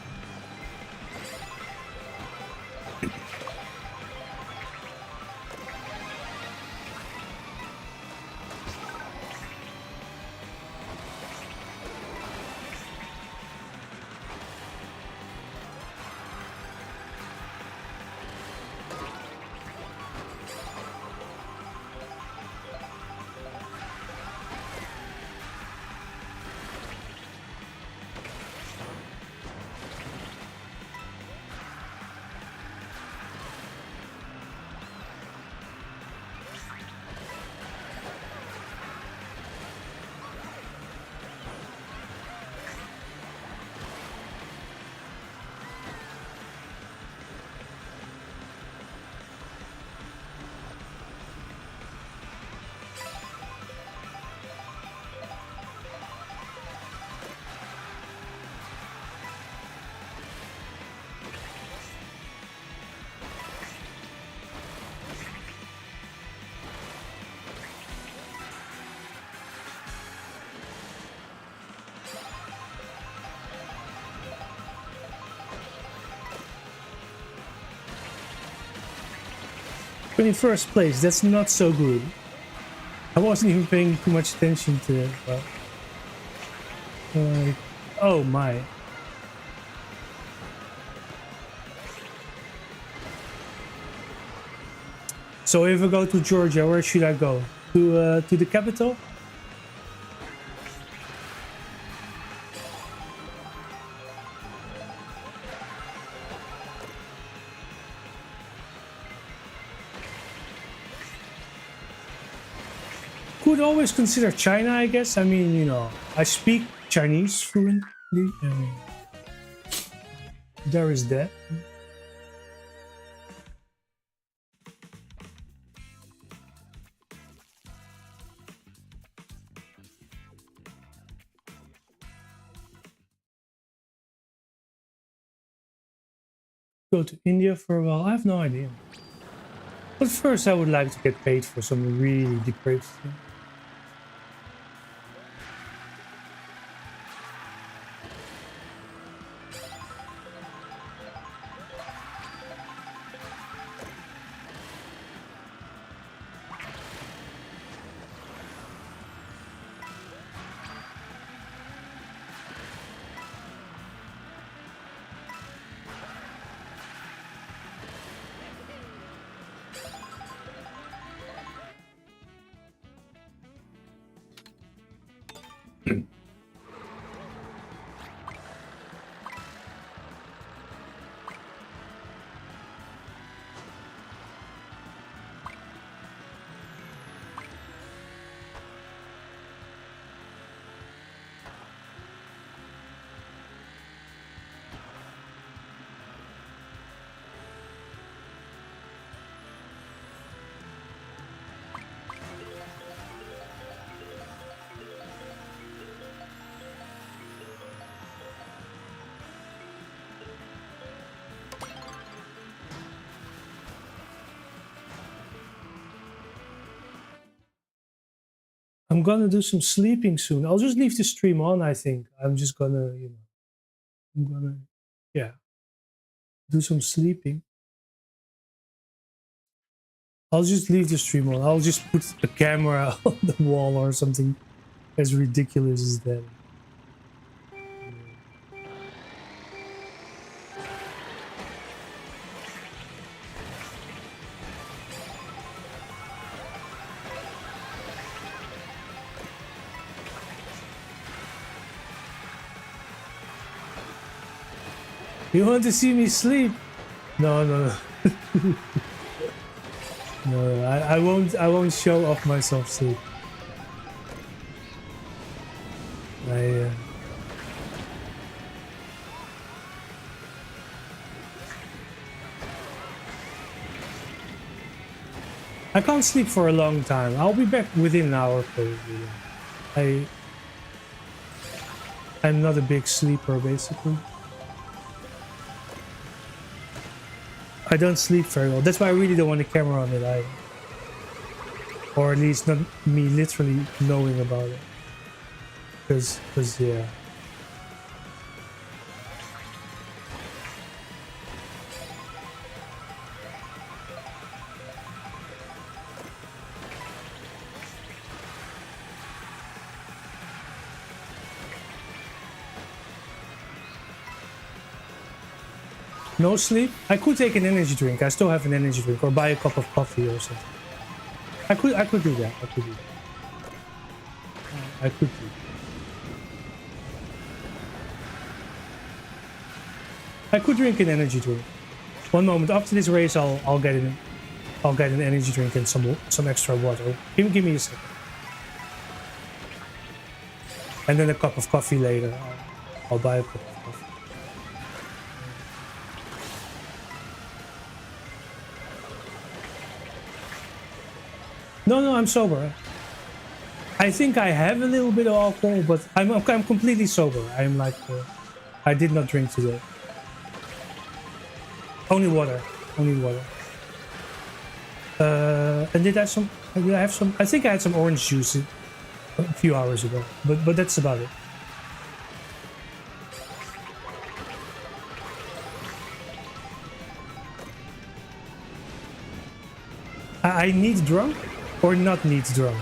21st place, that's not so good. I wasn't even paying too much attention to it, but... oh my. So if I go to Georgia, where should I go? To the capital? Could always consider China, I guess. I mean, you know, I speak Chinese fluently. There is that. Go to India for a while. I have no idea. But first, I would like to get paid for some really depraved thing. I'm gonna do some sleeping soon. I'll just leave the stream on, I think. I'm just gonna, you know, I'm gonna, yeah, do some sleeping. I'll just leave the stream on. I'll just put the camera on the wall or something as ridiculous as that. You want to see me sleep? No, no, no. No, I won't show off myself sleep. I can't sleep for a long time. I'll be back within an hour probably. I'm not a big sleeper basically. I don't sleep very well. That's why I really don't want a camera on it either. Or at least not me literally knowing about it. Because yeah. No sleep? I could take an energy drink. I still have an energy drink, or buy a cup of coffee or something. I could do that. I could do that. I could do that. I could drink an energy drink. One moment after this race, I'll get an energy drink and some extra water. Give me a second. And then a cup of coffee later. I'll buy a cup of coffee. No, I'm sober. I think I have a little bit of alcohol, but I'm completely sober. I'm like, I did not drink today. Only water. And did I have some? I think I had some orange juice a few hours ago, but that's about it. I need drunk or not need drunk?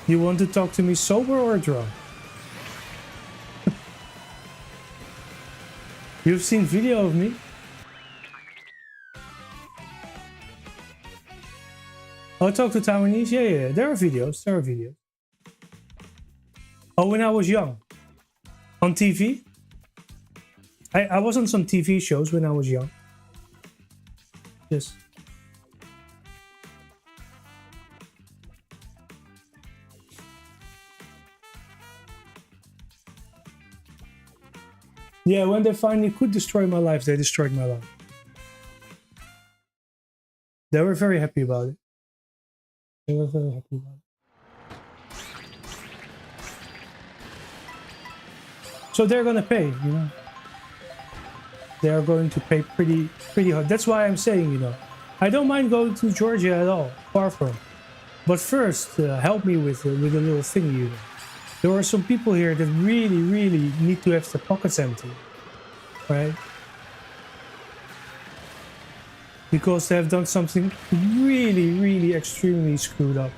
You want to talk to me sober or drunk? You've seen video of me? Oh, talk to Taiwanese? Yeah. There are videos. Oh, when I was young. On TV? I was on some TV shows when I was young. Yes. Yeah, when they finally could destroy my life, they destroyed my life. They were very happy about it. So they're gonna pay, you know. They are going to pay pretty hard. That's why I'm saying, you know, I don't mind going to Georgia at all, far from. But first, help me with a little thing, you know. There are some people here that really need to have their pockets empty, right? Because they have done something really extremely screwed up.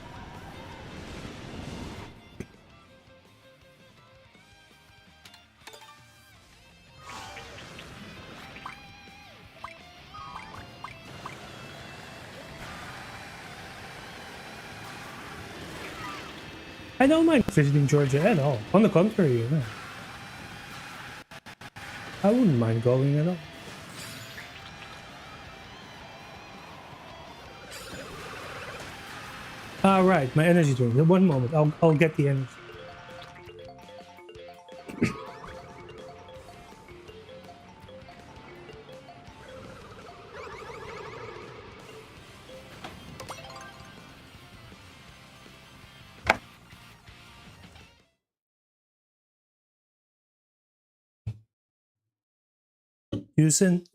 I don't mind visiting Georgia at all. On the contrary, you know. I wouldn't mind going at all. Ah, right, my energy drink. One moment, I'll get the energy.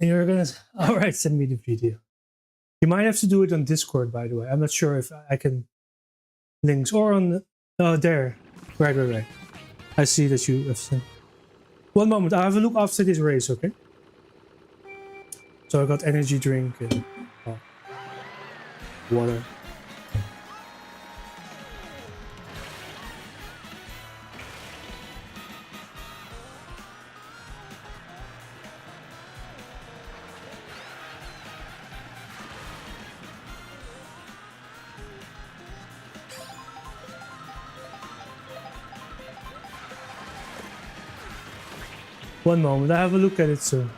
You're gonna, all right, send me the video. You might have to do it on Discord, by the way. I'm not sure if I can links or on the, oh, there. Right. I see that you have sent. One moment, I'll have a look after this race, okay? So I got energy drink and water. One moment, I'll have a look at it soon.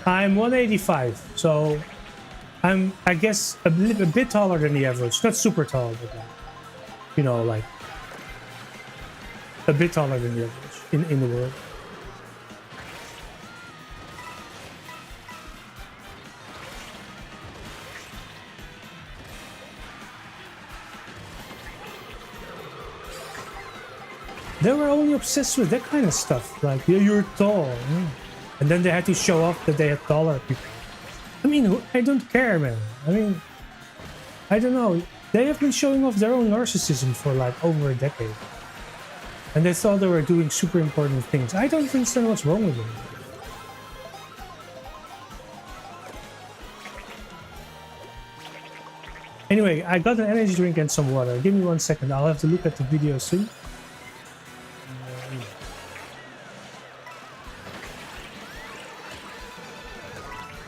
I'm 185, so I'm, I guess, a bit taller than the average. Not super tall, but you know, like a bit taller than the average in the world. They were only obsessed with that kind of stuff, like, yeah, you're tall. Yeah. And then they had to show off that they had taller people. I mean, I don't care, man. I mean, I don't know. They have been showing off their own narcissism for like over a decade. And they thought they were doing super important things. I don't understand what's wrong with them. Anyway, I got an energy drink and some water. Give me 1 second. I'll have to look at the video soon.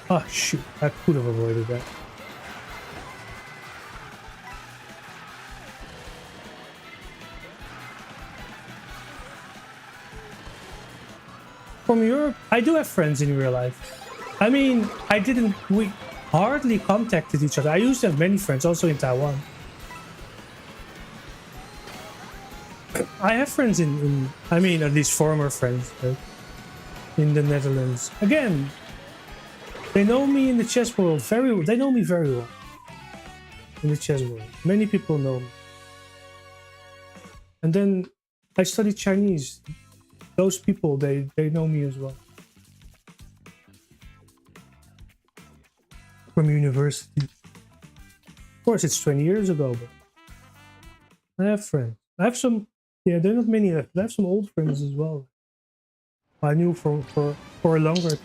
Oh shoot, I could have avoided that. from Europe, I do have friends in real life. I mean, we hardly contacted each other. I used to have many friends also in Taiwan. I have friends I mean, at least former friends, right? In the Netherlands. Again, they know me in the chess world very well. They know me very well in the chess world. Many people know me. And then I studied Chinese. Those people, they know me as well. From university. Of course, it's 20 years ago, but I have friends. I have some, yeah, there are not many left, but I have some old friends as well. I knew for a longer.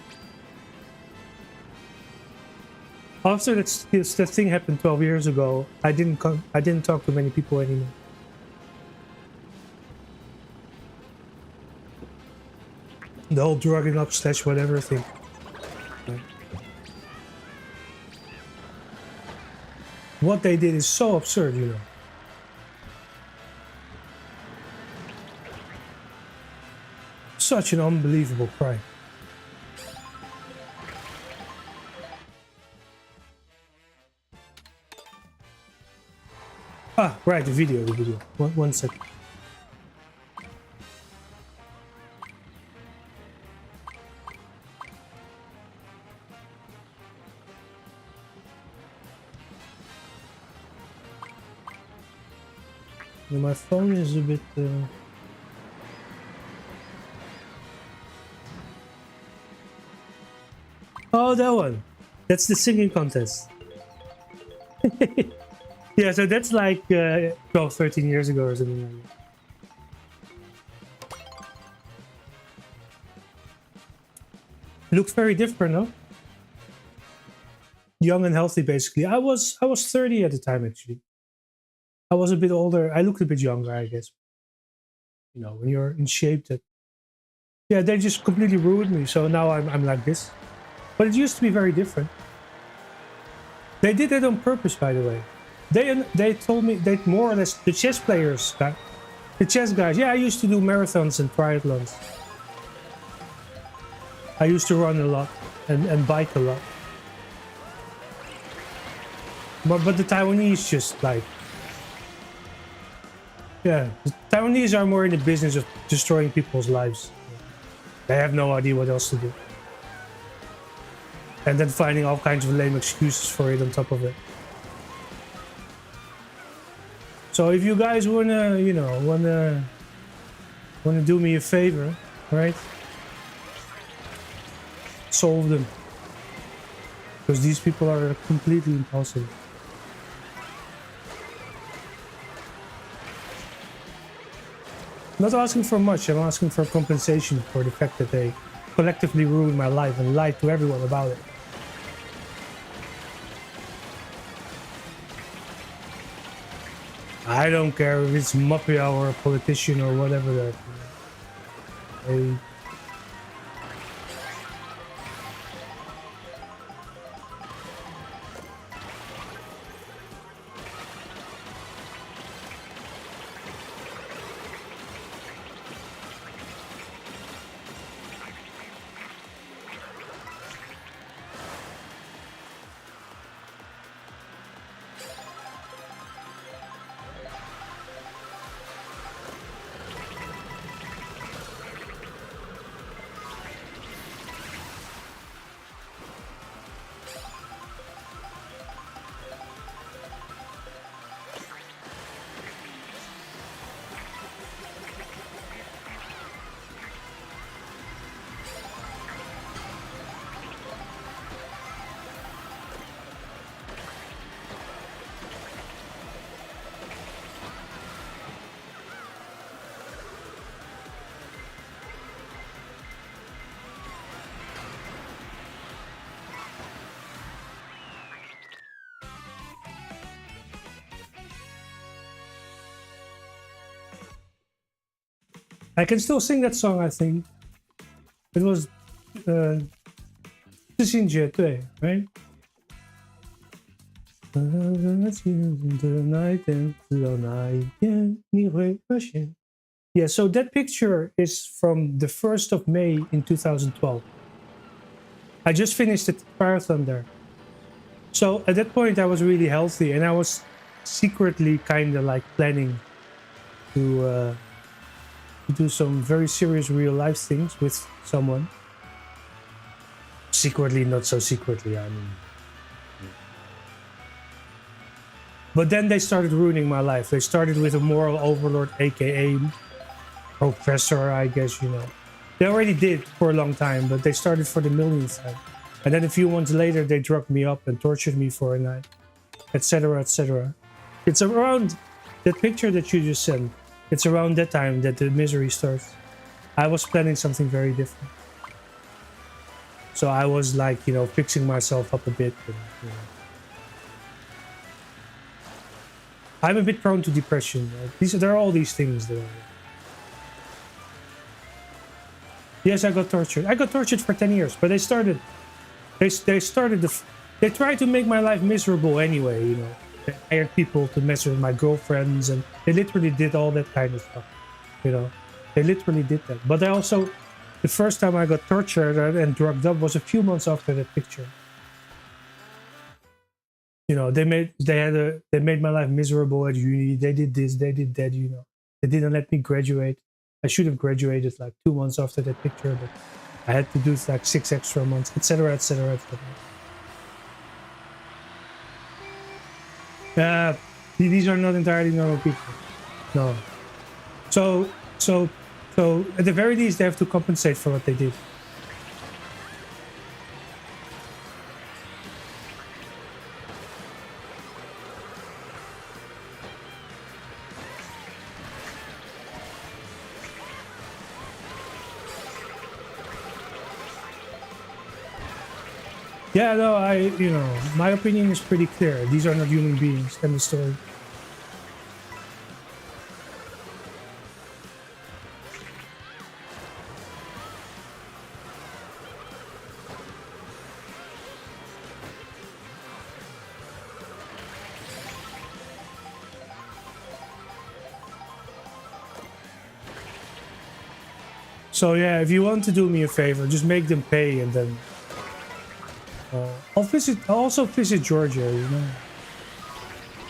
After that thing happened 12 years ago, I didn't talk to many people anymore. The whole drugging up / whatever thing. What they did is so absurd, you know. Such an unbelievable crime. Ah, right, the video. One second. My phone is a bit... Oh, that one. That's the singing contest. Yeah, so that's like 12, 13 years ago or something like that. It looks very different, no? Young and healthy, basically. I was 30 at the time, actually. I was a bit older. I looked a bit younger, I guess. You know, when you're in shape, that... Yeah, they just completely ruined me. So now I'm like this. But it used to be very different. They did it on purpose, by the way. They told me that more or less the chess players, the chess guys. Yeah, I used to do marathons and triathlons. I used to run a lot and bike a lot. But the Taiwanese just like... Yeah, the Taiwanese are more in the business of destroying people's lives. They have no idea what else to do. And then finding all kinds of lame excuses for it on top of it. So if you guys wanna, you know, wanna do me a favor, right? Solve them. Because these people are completely impossible. Not asking for much, I'm asking for compensation for the fact that they collectively ruined my life and lied to everyone about it. I don't care if it's mafia or a politician or whatever that. They... I can still sing that song, I think. It was 自信绝对, right? 记得那一天，直到那一天，你会发现 Yeah, so that picture is from the 1st of May in 2012. I just finished the marathon there. So at that point, I was really healthy, and I was secretly kind of like planning to do some very serious real life things with someone. Secretly, not so secretly, I mean. But then they started ruining my life. They started with a moral overlord, aka professor, I guess, you know. They already did for a long time, but they started for the millionth time. And then a few months later, they drugged me up and tortured me for a night, etc., etc. It's around that picture that you just sent. It's around that time that the misery starts. I was planning something very different. So I was like, you know, fixing myself up a bit. And, you know. I'm a bit prone to depression. There are all these things that are... Yes, I got tortured. I got tortured for 10 years, but they tried to make my life miserable anyway, you know. They hired people to mess with my girlfriends, and they literally did all that kind of stuff, you know. They literally did that. But I also, the first time I got tortured and drugged up was a few months after that picture. You know, they made my life miserable at uni. They did this, they did that, you know. They didn't let me graduate. I should have graduated like 2 months after that picture, but I had to do like 6 extra months, etc., etc., etc. These are not entirely normal people. No. So at the very least, they have to compensate for what they did. Yeah, no, you know, my opinion is pretty clear. These are not human beings. End of story. So yeah, if you want to do me a favor, just make them pay, and then I'll also visit Georgia, you know.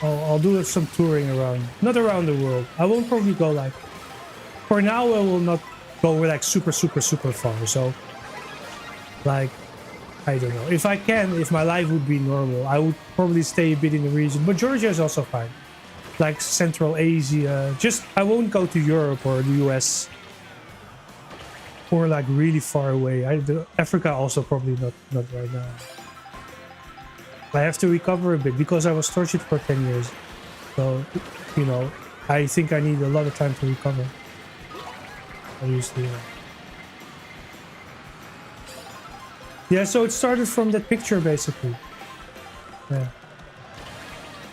I'll do some touring around, not around the world. I won't probably go like, for now I will not go like super far. So like, I don't know. If I can, if my life would be normal, I would probably stay a bit in the region. But Georgia is also fine. Like Central Asia, just I won't go to Europe or the US. Or like really far away. Africa also probably not right now. I have to recover a bit because I was tortured for 10 years. So, you know, I think I need a lot of time to recover. Obviously. Yeah, so it started from that picture basically. Yeah.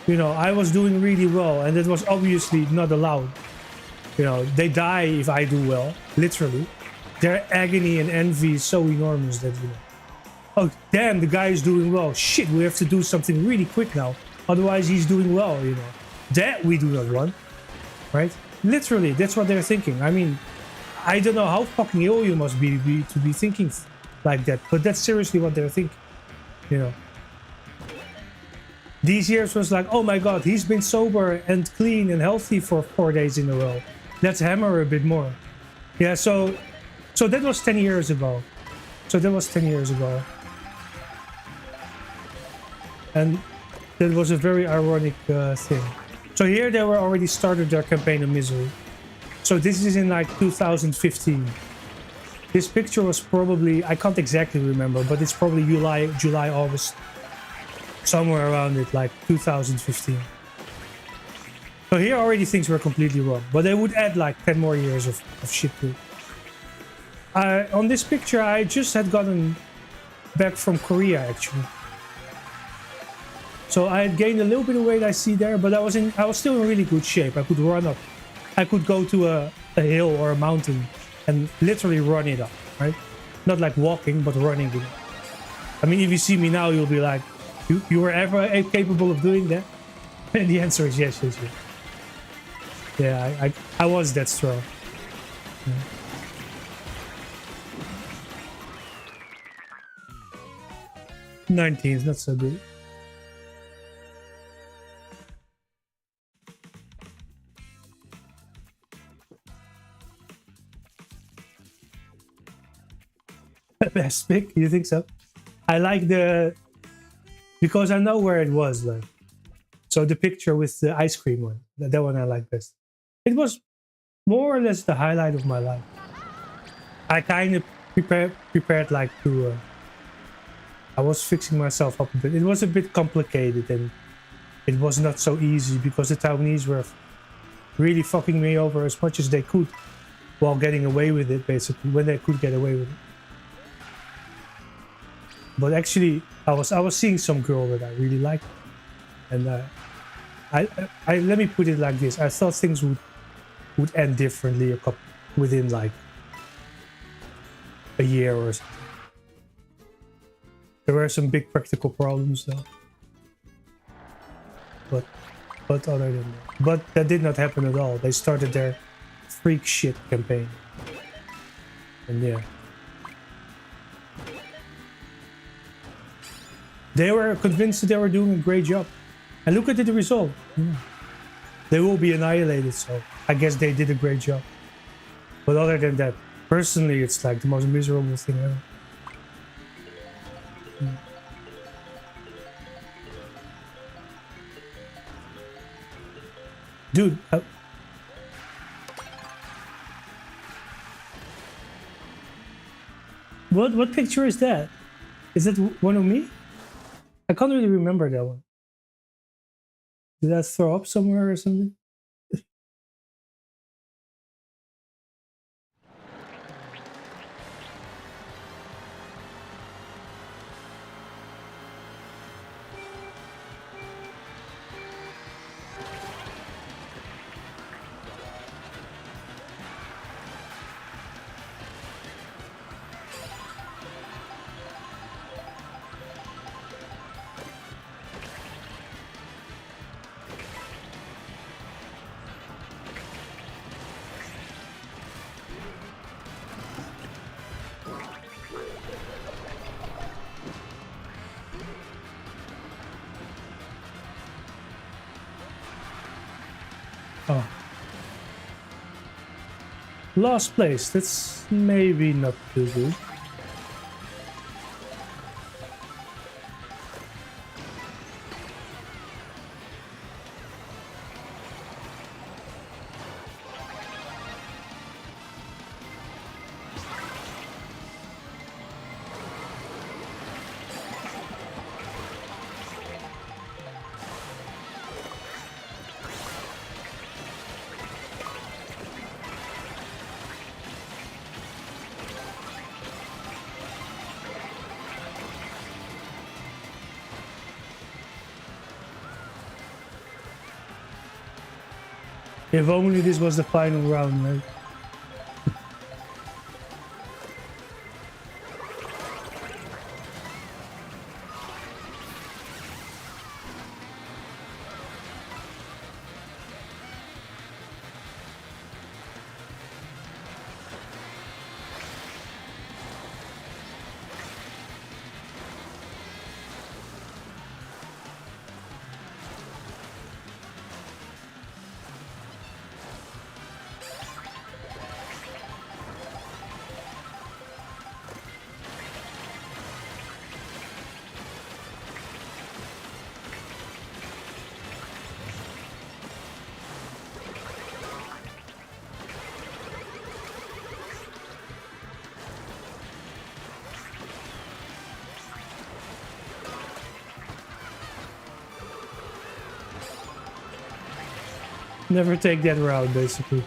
You know, I was doing really well, and it was obviously not allowed. You know, they die if I do well, literally. Their agony and envy is so enormous that, you know, oh damn, the guy is doing well. Shit, we have to do something really quick now. Otherwise he's doing well, you know. That we do not want. Right? Literally, that's what they're thinking. I mean, I don't know how fucking ill you must be to be thinking like that, but that's seriously what they're thinking. You know. These years was like, oh my god, he's been sober and clean and healthy for 4 days in a row. Let's hammer a bit more. Yeah, so that was 10 years ago. And that was a very ironic thing. So here they were already started their campaign of misery. So this is in like 2015. This picture was probably, I can't exactly remember, but it's probably July, August. Somewhere around it, like 2015. So here already things were completely wrong. But they would add like 10 more years of shit to it. On this picture, I just had gotten back from Korea, actually. So I had gained a little bit of weight, I see there, but I was still in really good shape. I could run up. I could go to a hill or a mountain and literally run it up, right? Not like walking, but running it up. I mean, if you see me now, you'll be like, you were ever capable of doing that? And the answer is yes. Yeah, I was that strong. 19th, not so good. Best pick? You think so? I like because I know where it was. Like, so the picture with the ice cream one, that one I like best. It was more or less the highlight of my life. I kind of prepared like to. I was fixing myself up a bit. It was a bit complicated and it was not so easy because the Taiwanese were really fucking me over as much as they could while getting away with it, basically, when they could get away with it. But actually, I was seeing some girl that I really liked, and I let me put it like this: I thought things would end differently within like a year or something. There were some big practical problems though, but other than that did not happen at all. They started their freak shit campaign, and yeah. They were convinced that they were doing a great job. And look at the result. Yeah. They will be annihilated, so I guess they did a great job. But other than that, personally, it's like the most miserable thing ever. Yeah. Dude, what picture is that? Is that one of me? I can't really remember that one. Did I throw up somewhere or something? Oh. Last place, that's maybe not too good. If only this was the final round, right? Never take that route, basically.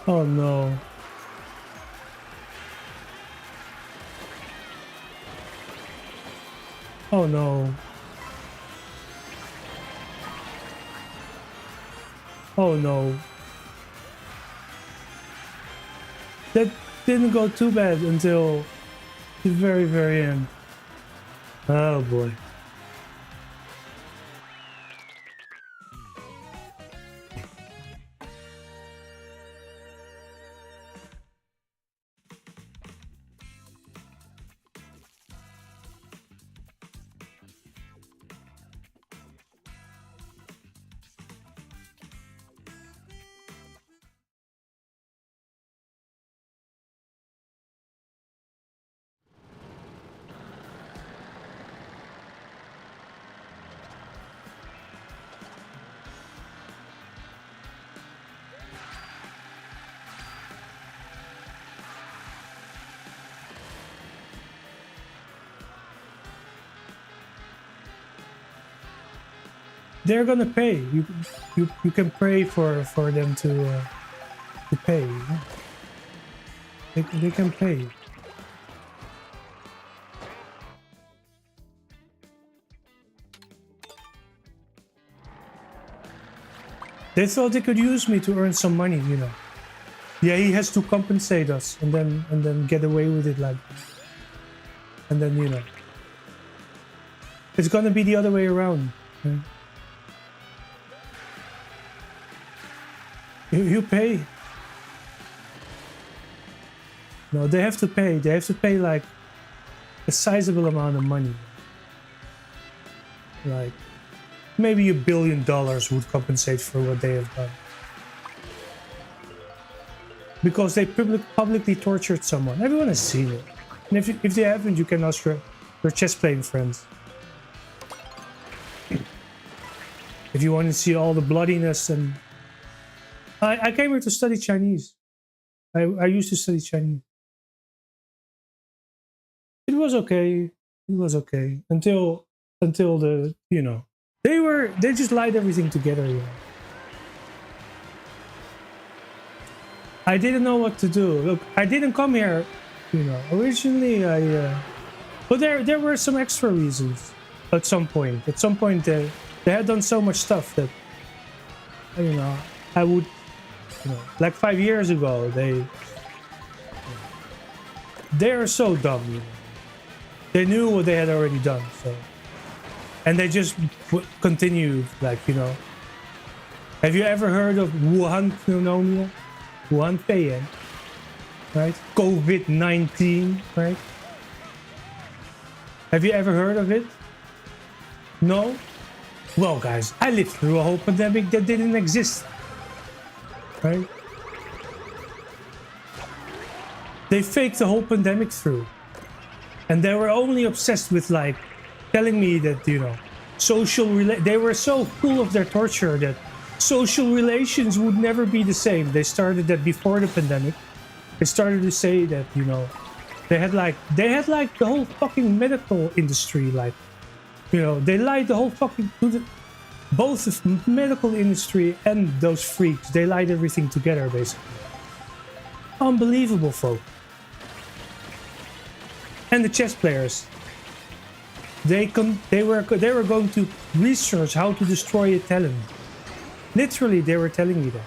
Oh no. Oh no. Oh no. That didn't go too bad until the very, very end. Oh boy. They're gonna pay. You can pray for them to pay. They can pay. They thought they could use me to earn some money, you know. Yeah, he has to compensate us and then get away with it like that. And then, you know, it's gonna be the other way around. Right? You pay. No, they have to pay. They have to pay like a sizable amount of money. Like maybe $1 billion would compensate for what they have done. Because they publicly tortured someone. Everyone has seen it. And if they haven't, you can ask your chess playing friends. If you want to see all the bloodiness and... I came here to study Chinese. I used to study Chinese. It was okay. It was okay. Until the, you know... They just lied everything together, you know. I didn't know what to do. Look, I didn't come here, you know. Originally, but there were some extra reasons. At some point, they had done so much stuff that, you know, I would, you know, like 5 years ago, they are so dumb, you know. They knew what they had already done, so, and they just continued, like, you know. Have you ever heard of Wuhan pneumonia? Wuhan Taiwan, right? COVID-19, right? Have you ever heard of it? No? Well, guys, I lived through a whole pandemic that didn't exist, right? They faked the whole pandemic through. And they were only obsessed with, like, telling me that, you know, they were so full of their torture that social relations would never be the same. They started that before the pandemic. They started to say that, you know, they had like the whole fucking medical industry, like, you know, they lied the whole fucking both the medical industry and those freaks. They lied everything together, basically. Unbelievable, folk. And the chess players. They were going to research how to destroy a talent. Literally, they were telling me that.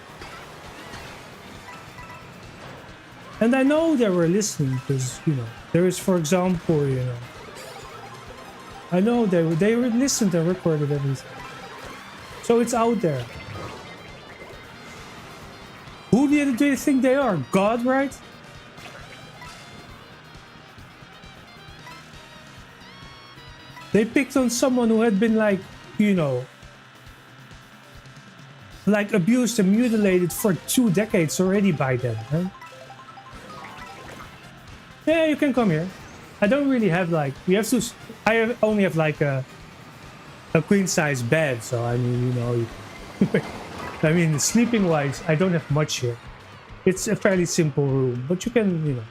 And I know they were listening because, you know, there is, for example, you know, I know they listened and recorded everything. So it's out there. Who do they think they are? God, right? They picked on someone who had been, like, you know, like abused and mutilated for 2 decades already by then, right? Yeah, you can come here. I don't really have, like, only have like a queen size bed, so I mean, you know, I mean, sleeping wise, I don't have much here. It's a fairly simple room, but you can, you know,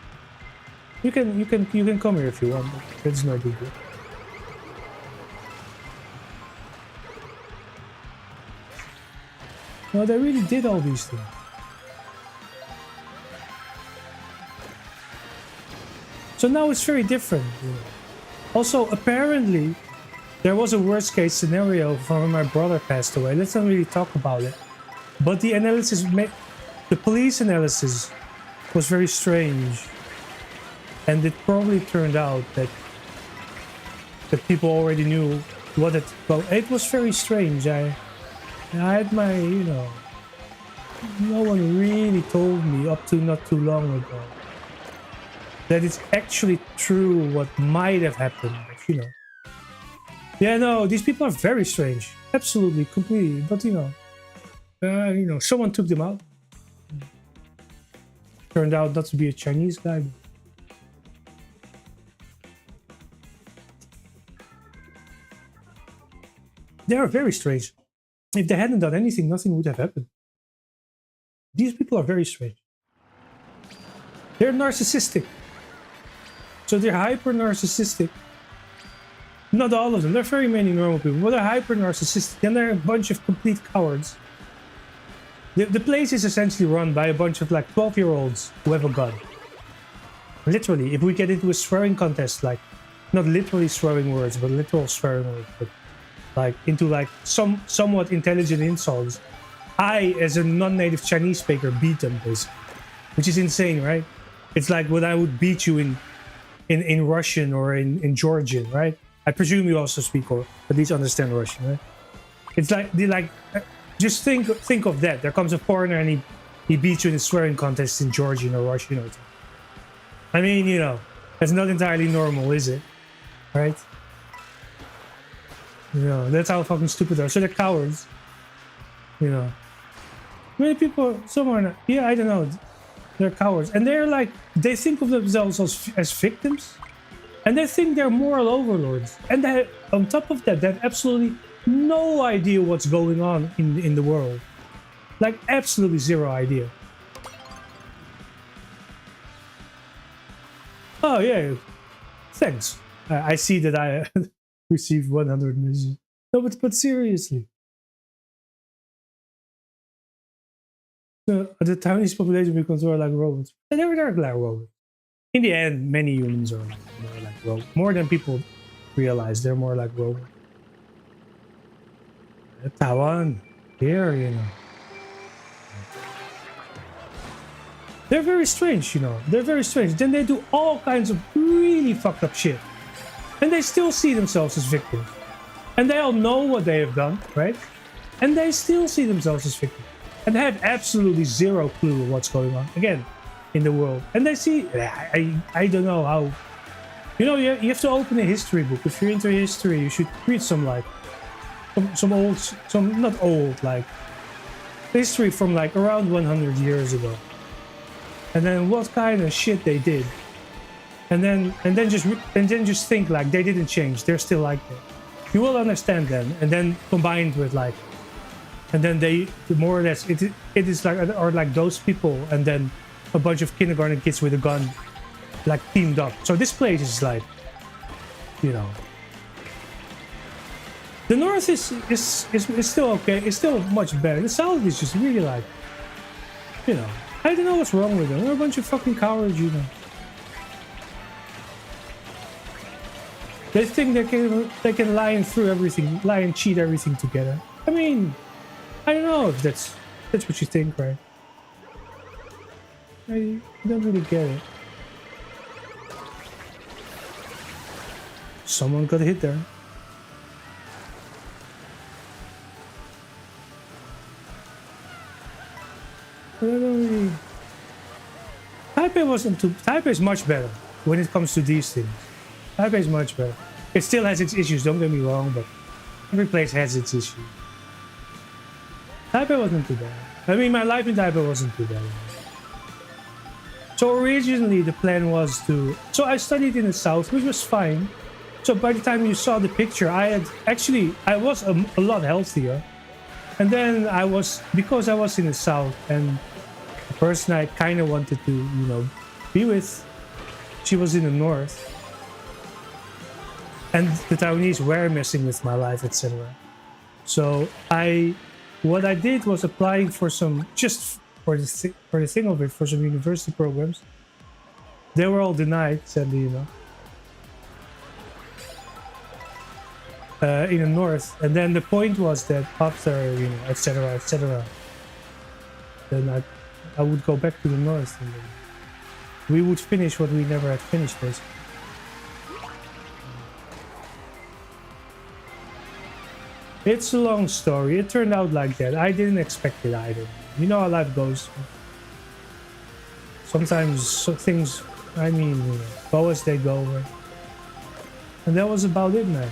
you can come here if you want. It's no big deal. No, they really did all these things. So now it's very different. You know. Also, apparently, there was a worst case scenario from when my brother passed away. Let's not really talk about it. But the analysis, the police analysis was very strange. And it probably turned out that people already knew what it... Well, it was very strange. I had my, you know... No one really told me up to not too long ago that it's actually true what might have happened, but, you know. Yeah, no, these people are very strange. Absolutely, completely. But, you know, someone took them out. Turned out not to be a Chinese guy. They are very strange. If they hadn't done anything, nothing would have happened. These people are very strange. They're narcissistic. So they're hyper-narcissistic. Not all of them. There are very many normal people, but they're hyper-narcissistic. And they're a bunch of complete cowards. The place is essentially run by a bunch of like 12-year-olds who have a gun. Literally, if we get into a swearing contest, like, not literally swearing words, but literal swearing words, but like into like somewhat intelligent insults, I, as a non-native Chinese speaker, beat them, basically. Which is insane, right? It's like when I would beat you in Russian or in Georgian, right? I presume you also speak or at least understand Russian, right? It's like just think of that. There comes a foreigner and he beats you in a swearing contest in Georgian or Russian or something. I mean, you know, that's not entirely normal, is it? Right? You know, that's how fucking stupid they are. So they're cowards. You know. Many people, some are not. Yeah, I don't know. They're cowards. And they're like, they think of themselves as victims. And they think they're moral overlords. And they, on top of that, they have absolutely no idea what's going on in the world. Like, absolutely zero idea. Oh, yeah. Thanks. I see that I received 100 messages. No, but seriously. The Taiwanese population will be controlled like robots. And they're like robots. In the end, many humans are more like robots. More than people realize, they're more like robots. Taiwan, here, you know. They're very strange, you know. They're very strange. Then they do all kinds of really fucked up shit. And they still see themselves as victims. And they all know what they have done, right? And they still see themselves as victims. And they have absolutely zero clue what's going on, again, in the world. And they see, I don't know how... You know, you have to open a history book. If you're into history, you should read some, like... Some not old, like... history from, like, around 100 years ago. And then what kind of shit they did. And then just think, like, they didn't change. They're still like that. You will understand them. And then combined with, like... And then they, more or less, it is like, or like those people, and then a bunch of kindergarten kids with a gun, like, teamed up. So this place is like, you know, the north is still okay. It's still much better. The south is just really like, you know, I don't know what's wrong with them. They're a bunch of fucking cowards, you know. They think they can lie and cheat everything together. I mean, I don't know if that's what you think, right? I don't really get it. Someone got hit there. But I don't really... Taipei is much better when it comes to these things. Taipei is much better. It still has its issues, don't get me wrong, but every place has its issues. Taipei wasn't too bad. I mean, my life in Taipei wasn't too bad. So originally the plan was to... So I studied in the south, which was fine. So by the time you saw the picture, I was a lot healthier. And then because I was in the south, and the person I kind of wanted to, you know, be with, she was in the north. And the Taiwanese were messing with my life, etc. So what I did was applying for some, just for the thing of it, for some university programs. They were all denied, sadly, you know. In the north, and then the point was that after, you know, etc., then I would go back to the north, and then we would finish what we never had finished, basically. It's a long story. It turned out like that. I didn't expect it either. You know how life goes. Sometimes things, I mean, you know, go as they go, right? And that was about it, man.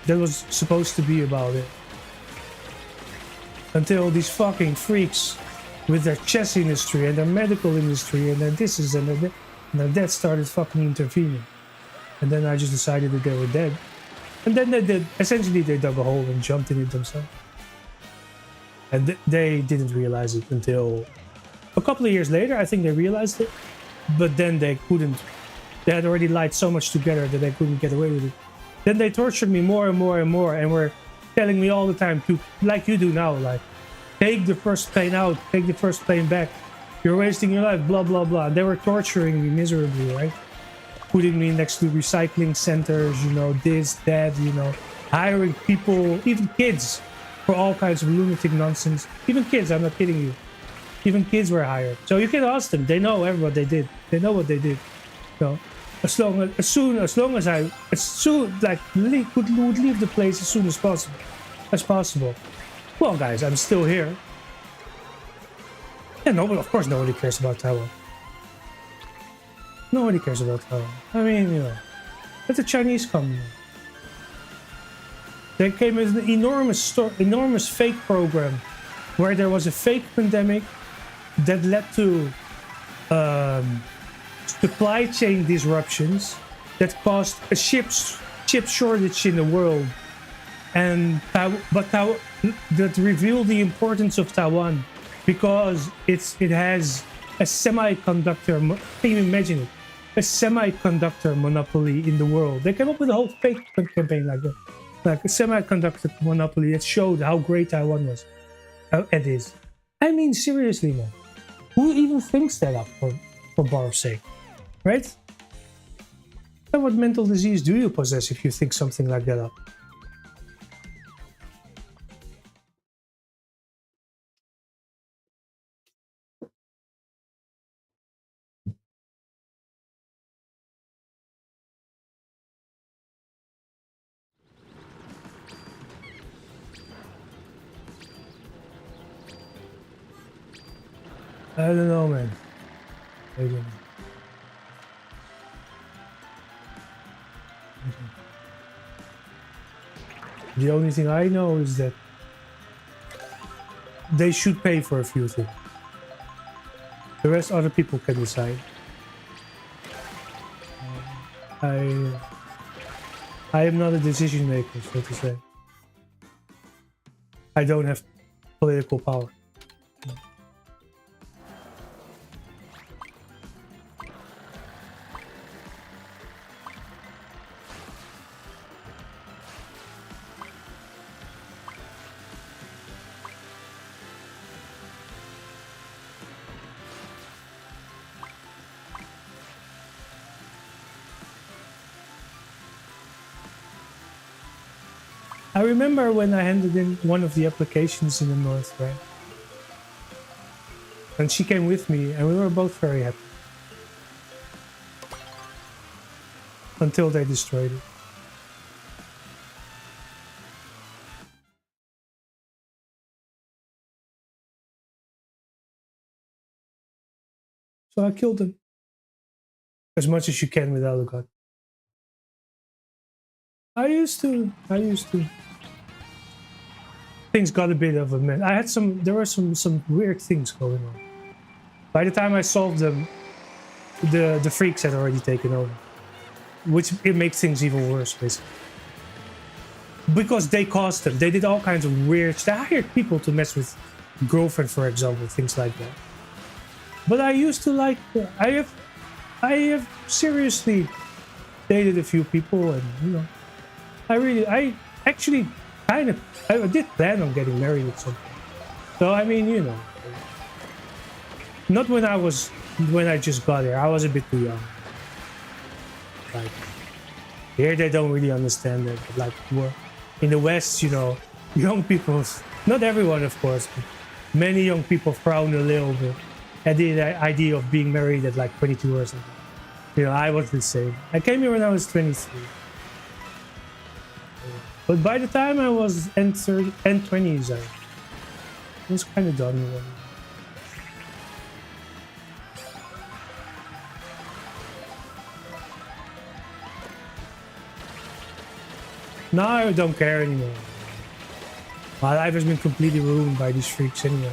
That was supposed to be about it. Until these fucking freaks with their chess industry and their medical industry and their this is and their that started fucking intervening. And then I just decided that they were dead. And then they did, essentially they dug a hole and jumped in it themselves. And they didn't realize it until a couple of years later. I think they realized it. But then they couldn't. They had already lied so much together that they couldn't get away with it. Then they tortured me more and more and more, and were telling me all the time to, like you do now, like, take the first plane out, take the first plane back. You're wasting your life, blah, blah, blah. They were torturing me miserably, right? Putting me next to recycling centers, you know, this, that, you know, hiring people, even kids, for all kinds of lunatic nonsense. Even kids, I'm not kidding you. Even kids were hired. So you can ask them. They know what they did. They know what they did. So as soon as I would leave the place as soon as possible. Well, guys, I'm still here. Yeah, no, but of course nobody cares about Taiwan. Nobody cares about Taiwan. I mean, you know, let the Chinese come. They came with an enormous fake program where there was a fake pandemic that led to supply chain disruptions that caused a chip shortage in the world, and that revealed the importance of Taiwan because it has a semiconductor. Can you imagine it? A semiconductor monopoly in the world. They came up with a whole fake campaign like that, like a semiconductor monopoly that showed how great Taiwan was. It is. I mean, seriously, man. Who even thinks that up for bar's sake? Right? And what mental disease do you possess if you think something like that up? I don't know, man. I don't know. The only thing I know is that they should pay for a few things. The rest other people can decide. I am not a decision maker, so to say. I don't have political power. I remember when I handed in one of the applications in the north, right? And she came with me, and we were both very happy. Until they destroyed it. So I killed them. As much as you can without a gun. I used to. Things got a bit of a mess. There were some weird things going on. By the time I solved them, the freaks had already taken over. Which it makes things even worse, basically. Because they caused them. They did all kinds of weird stuff. I hired people to mess with girlfriend, for example, things like that. But I used to like. I have seriously dated a few people, and you know, I actually I did plan on getting married at some point. So I mean, you know, not when I just got here. I was a bit too young. Like here they don't really understand it, but like in the West, you know, young people, not everyone of course, but many young people frown a little bit at the idea of being married at like 22 or something. You know, I was the same. I came here when I was 23. But by the time I was end 20s, I was kind of done with it. Now I don't care anymore. My life has been completely ruined by these freaks anyway.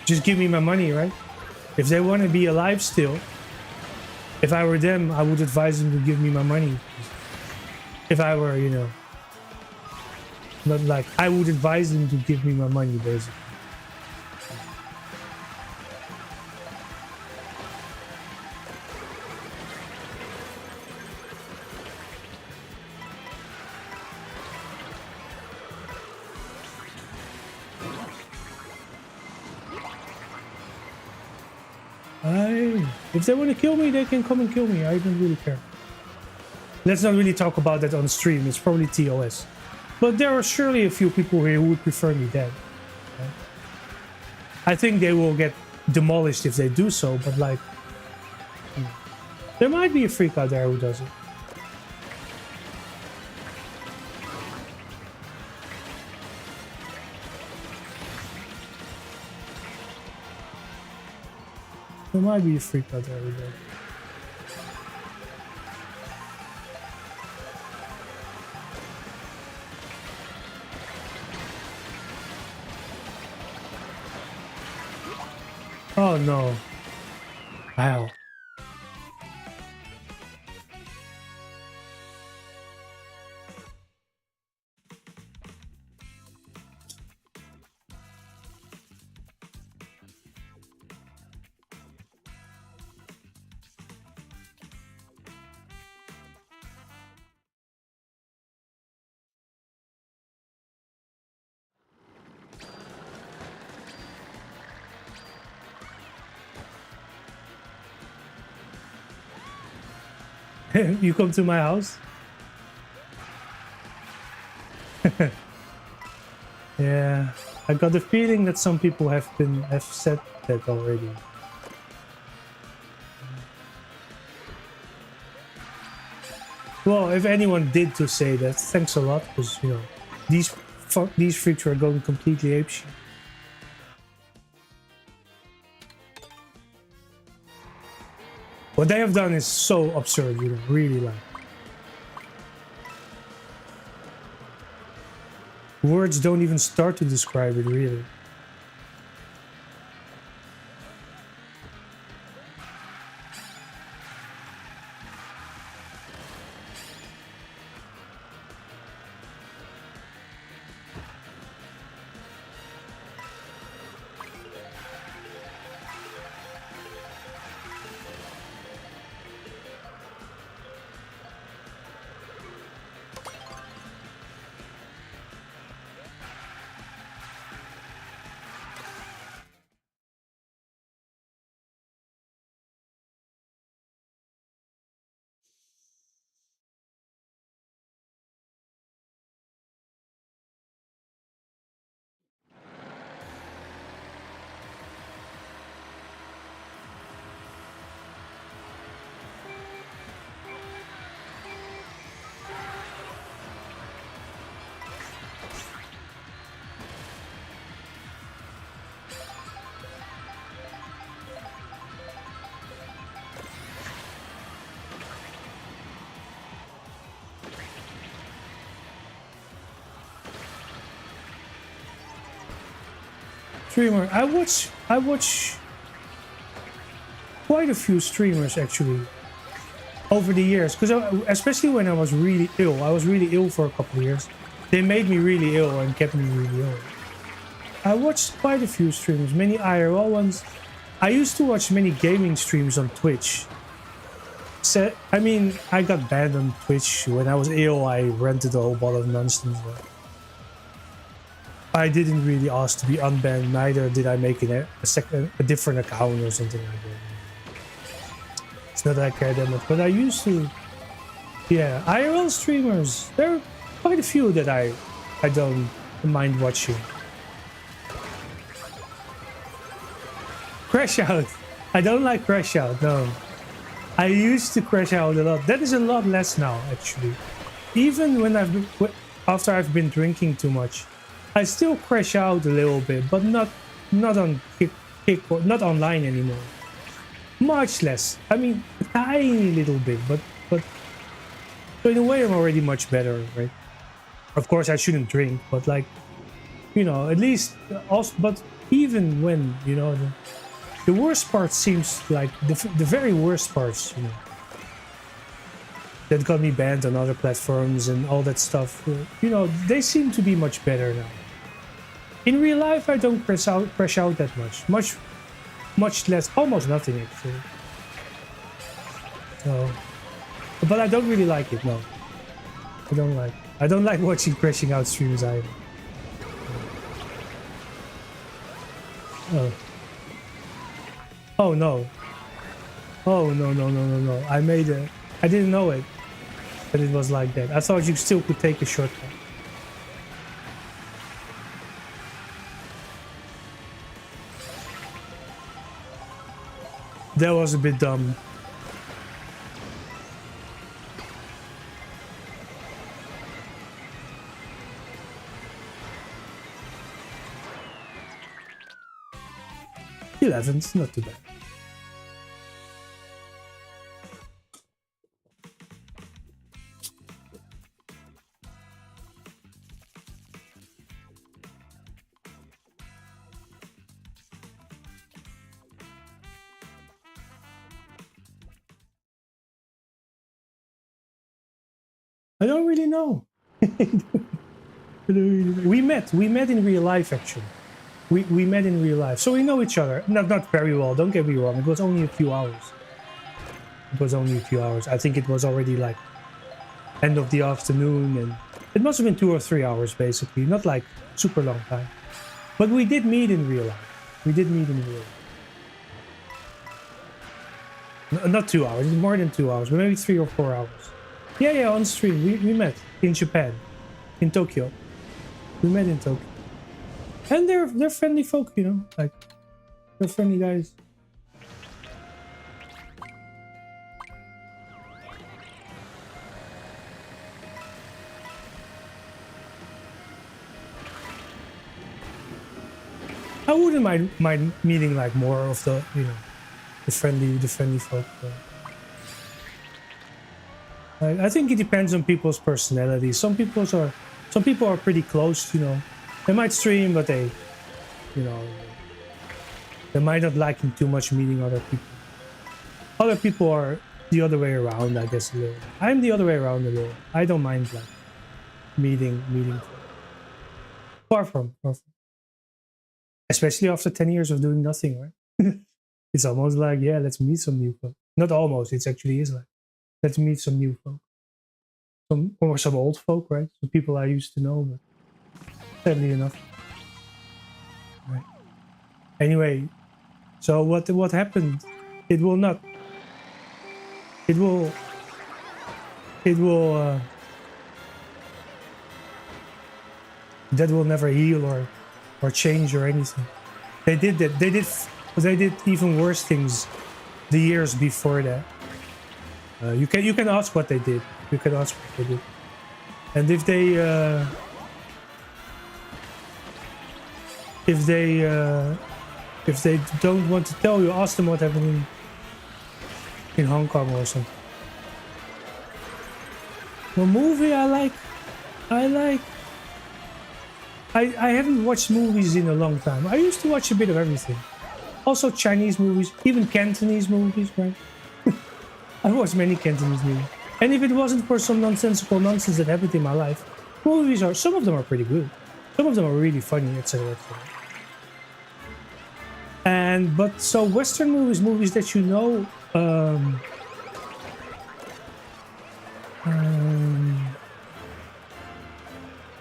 Just give me my money, right? If they want to be alive still, if I were them, I would advise them to give me my money. If I were, you know, not like, I would advise them to give me my money, basically. If they want to kill me, they can come and kill me. I don't really care. Let's not really talk about that on stream. It's probably TOS. But there are surely a few people here who would prefer me dead. Right? I think they will get demolished if they do so, but like... there might be a freak out there who does it. There might be a freak out there who does it. Oh no. Wow. You come to my house? Yeah, I got the feeling that some people have said that already. Well, if anyone did to say that, thanks a lot, because you know these freaks are going completely apeshit. What they have done is so absurd, you know, really like. Words don't even start to describe it, really. Streamer, I watch quite a few streamers actually over the years, because especially when I was really ill for a couple of years. They made me really ill and kept me really ill. I watched quite a few streamers, many IRL ones. I used to watch many gaming streams on Twitch. So, I mean, I got banned on Twitch when I was ill. I rented a whole bottle of nonsense. I didn't really ask to be unbanned, neither did I make a different account or something like that. It's not that I care that much, but I used to Yeah, IRL streamers. There are quite a few that I don't mind watching. Crash out. I don't like crash out. No, I used to crash out a lot. That is a lot less now, actually. Even when after I've been drinking too much, I still crash out a little bit, but not on kick or not online anymore. Much less. I mean, a tiny little bit, but so in a way I'm already much better, right? Of course I shouldn't drink, but like, you know, at least also, but even when, you know, the worst part seems like the very worst parts, you know, that got me banned on other platforms and all that stuff, you know, they seem to be much better now. In real life, I don't crash out that much less, almost nothing actually. So, but I don't really like it. No, I don't like watching crashing out streams either. Oh. Oh no. Oh no. I didn't know it. That it was like that. I thought you still could take a shortcut. That was a bit dumb. It's not too bad. I don't really know. We met in real life actually. We met in real life, so we know each other. Not very well, don't get me wrong. It was only a few hours. I think it was already like end of the afternoon, and it must have been 2 or 3 hours basically, not like super long time. But we did meet in real life. Not 2 hours, more than 2 hours, but maybe 3 or 4 hours. Yeah, on stream. We met in Japan, in Tokyo. We met in Tokyo. And they're friendly folk, you know, like they're friendly guys. I wouldn't mind meeting like more of the, you know, the friendly folk. I think it depends on people's personality. Some people are pretty close, you know. They might stream, but they, you know, they might not like too much meeting other people. Other people are the other way around, I guess, a little. I'm the other way around a little. I don't mind like meeting. Far from. Especially after 10 years of doing nothing, right? It's almost like, yeah, let's meet some new folk. Not almost, it actually is like, let's meet some new folk. Some old folk, right? Some people I used to know, but sadly enough. Right. Anyway, so what happened? That will never heal or change or anything. They did even worse things the years before that. You can ask what they did. And if they don't want to tell you, ask them what happened in Hong Kong or something. A movie I haven't watched movies in a long time. I used to watch a bit of everything. Also Chinese movies, even Cantonese movies, right? I watched many Cantonese movies. And if it wasn't for some nonsensical nonsense that happened in my life, some of them are pretty good. Some of them are really funny, etc. But so Western movies that you know,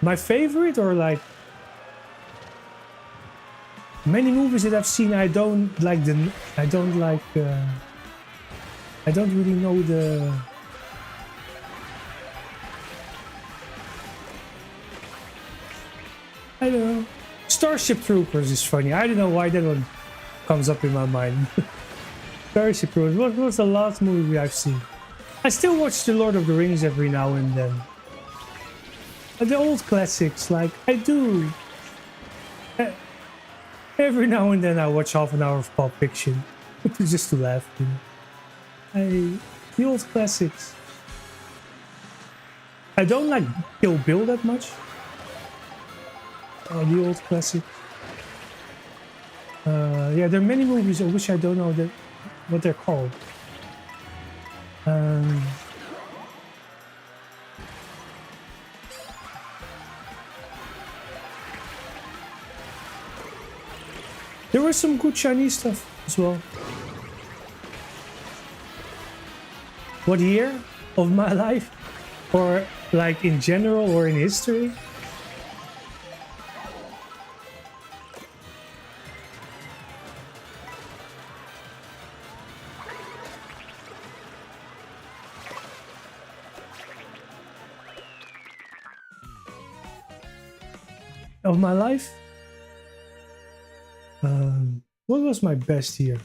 my favorite, or like many movies that I've seen, I don't really know I don't know. Starship Troopers is funny. I don't know why that one comes up in my mind. Starship Troopers. What was the last movie I've seen? I still watch The Lord of the Rings every now and then. The old classics, like I do. Every now and then I watch half an hour of Pulp Fiction. Just to laugh, you know. The old classics. I don't like Kill Bill that much. The old classic. Yeah, there are many movies of which I don't know what they're called. There was some good Chinese stuff as well. What year of my life? Or like in general or in history? Of my life? What was my best year?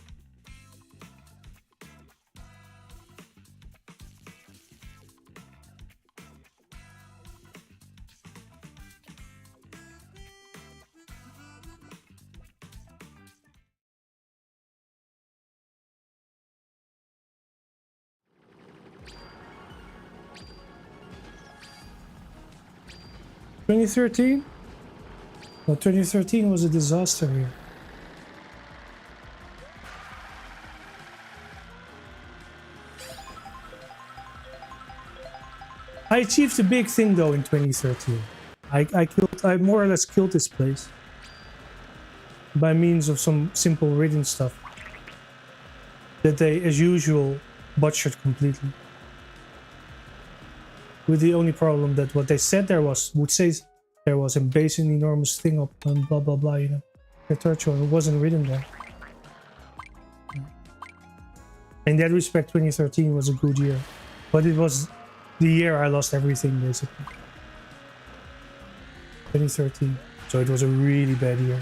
(2013? Well, 2013 was a disaster year. I achieved a big thing though in 2013. I more or less killed this place by means of some simple written stuff that they, as usual, butchered completely. With the only problem that what they said there would say there was a base an enormous thing up and blah blah blah, you know. The tertiary, it wasn't written there. In that respect, 2013 was a good year, but it was the year I lost everything basically. 2013, so it was a really bad year.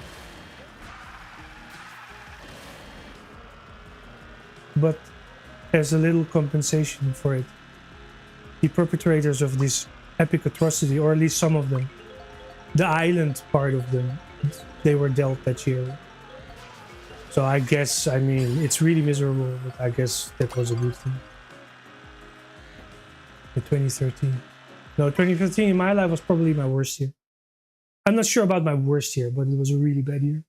But there's a little compensation for it. The perpetrators of this epic atrocity, or at least some of them, the island part of them, they were dealt that year. So I guess, I mean, it's really miserable, but I guess that was a good thing. The 2013. No, 2013 in my life was probably my worst year. I'm not sure about my worst year, but it was a really bad year.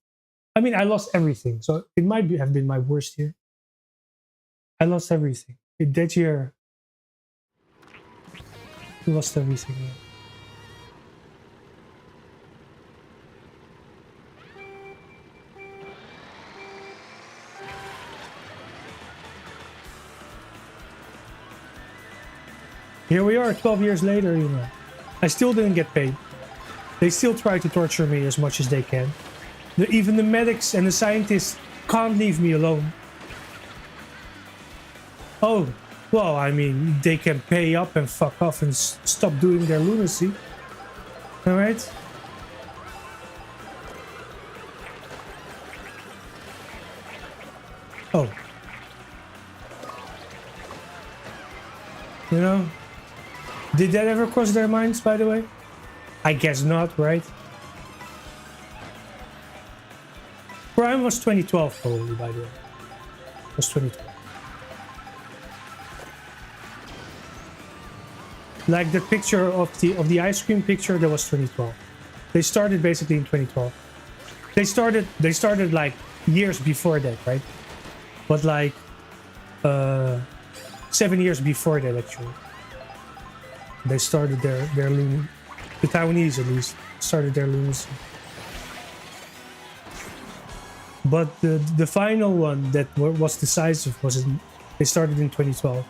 I mean, I lost everything, so it might have been my worst year. I lost everything. In that year, I lost everything. Yeah. Here we are 12 years later, you know. I still didn't get paid. They still try to torture me as much as they can. Even the medics and the scientists can't leave me alone. Oh, well, I mean, they can pay up and fuck off and stop doing their lunacy. Alright? Oh. You know? Did that ever cross their minds, by the way? I guess not, right? Prime was 2012, probably, by the way. It was 2012. Like the picture of the ice cream picture, that was 2012. They started basically in 2012. They started like years before that, right? But like 7 years before that, actually. They started their the Taiwanese at least started their lunacy. But the final one that was decisive they started in 2012.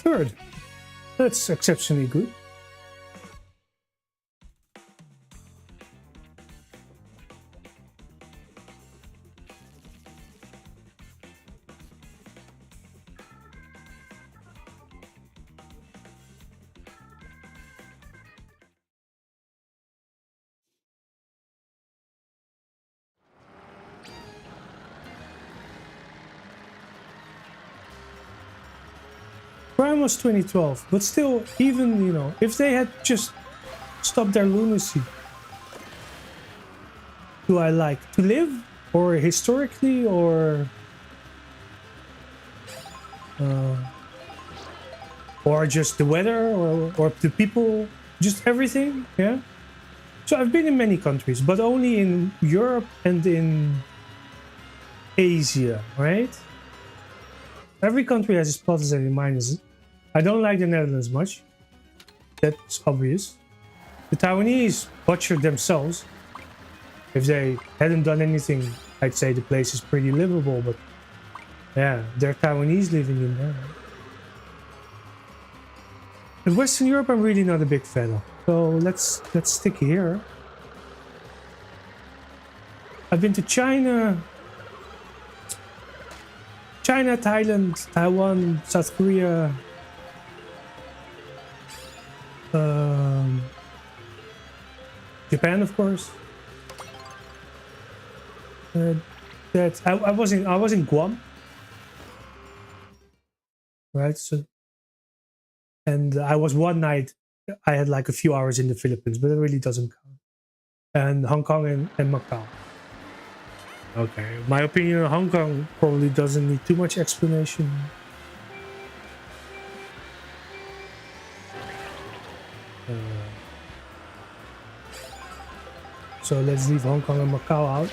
third. That's exceptionally good. Prime was 2012, but still, even, you know, if they had just stopped their lunacy, do I like to live, or historically, or just the weather, or the people, just everything? Yeah. So I've been in many countries, but only in Europe and in Asia, right? Every country has its pluses and its minuses. I don't like the Netherlands much. That's obvious. The Taiwanese butchered themselves. If they hadn't done anything, I'd say the place is pretty livable, but yeah, they're Taiwanese living in there. In Western Europe, I'm really not a big fan of. So let's stick here. I've been to China, Thailand, Taiwan, South Korea. Japan, of course. I was in Guam, right? So, and I was one night. I had like a few hours in the Philippines, but it really doesn't count. And Hong Kong and Macau. Okay, my opinion on Hong Kong probably doesn't need too much explanation. So let's leave Hong Kong and Macau out.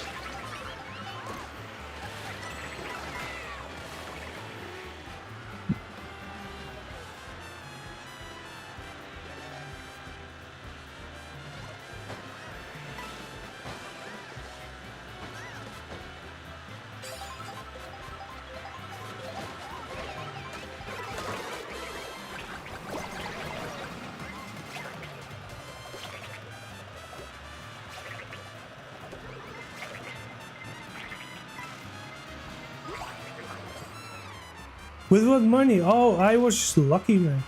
With what money? Oh, I was just lucky, man.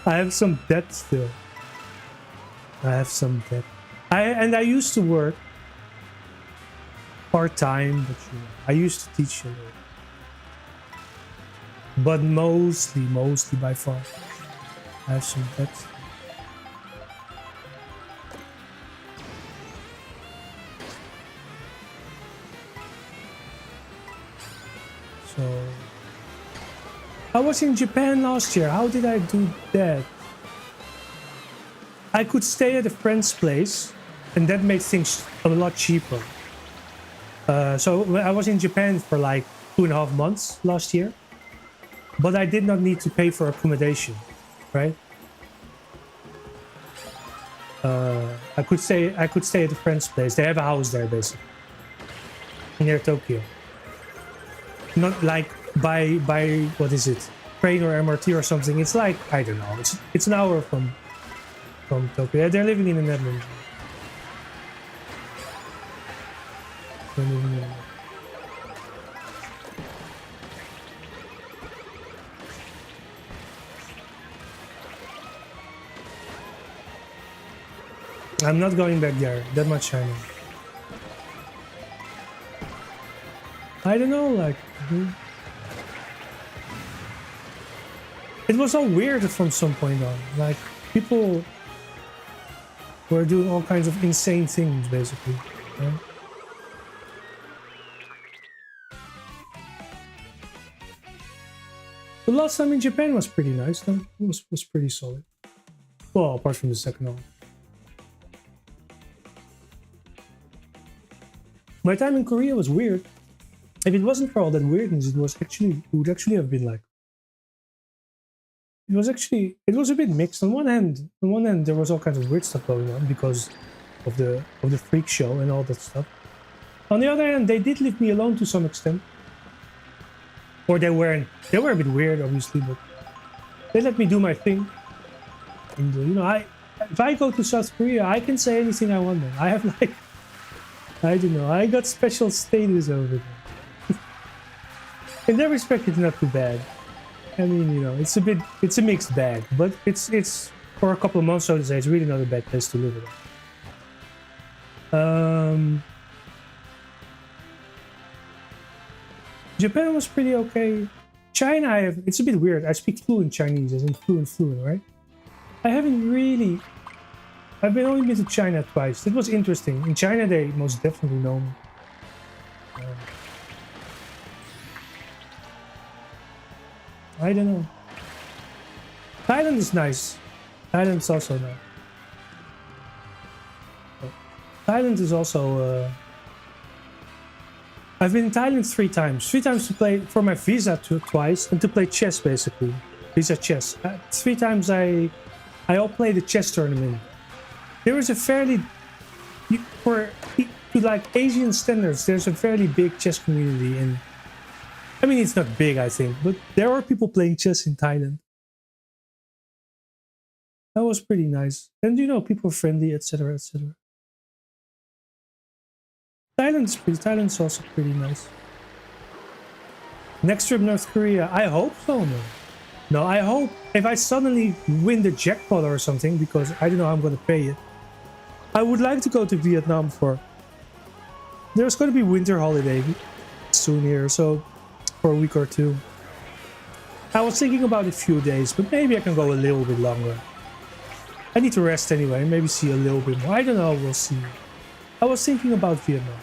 I have some debt still. I have some debt. I used to work part-time, but you know, I used to teach, you know, but mostly by far, I have some debt. So I was in Japan last year. How did I do that? I could stay at a friend's place, and that made things a lot cheaper. So I was in Japan for like 2.5 months last year, but I did not need to pay for accommodation, right? I could stay at a friend's place. They have a house there, basically, near Tokyo. Not like by what is it, train or MRT or something. It's like, I don't know, it's an hour from Tokyo. Yeah, they're living in the Netherlands. I'm not going back there, that much I know. I don't know, like, it was all weird from some point on. Like, people were doing all kinds of insane things, basically. Right? The last time in Japan was pretty nice, though. It was pretty solid. Well, apart from the second one. My time in Korea was weird. If it wasn't for all that weirdness, it would actually have been like, it was a bit mixed. On one hand, there was all kinds of weird stuff going on because of the freak show and all that stuff. On the other hand, they did leave me alone to some extent. or they were a bit weird, obviously, but they let me do my thing. And you know, if I go to South Korea, I can say anything I want. Then I have like, I don't know, I got special status over there. In that respect, it's not too bad. I mean, you know, it's a mixed bag, but it's for a couple of months, so to say, it's really not a bad place to live in. Japan was pretty okay. China, it's a bit weird. I speak fluent Chinese, as in fluent, right? I've only been to China twice. It was interesting. In China, they most definitely know me. I don't know. Thailand is nice. Thailand's also nice. Thailand is also... I've been in Thailand 3 times. 3 times to play for my visa twice and to play chess, basically. Visa chess. 3 times I all played the chess tournament. There is a fairly... To like Asian standards, there's a fairly big chess community in... I mean, it's not big, I think, but there are people playing chess in Thailand. That was pretty nice. And, you know, people are friendly, etc., etc. Thailand's also pretty nice. Next trip, North Korea. I hope so, man. No, I hope if I suddenly win the jackpot or something, because I don't know how I'm going to pay it. I would like to go to Vietnam for... There's going to be winter holiday soon here, so for a week or 2. I was thinking about a few days, but maybe I can go a little bit longer. I need to rest anyway, maybe see a little bit more. I don't know, we'll see. I was thinking about Vietnam.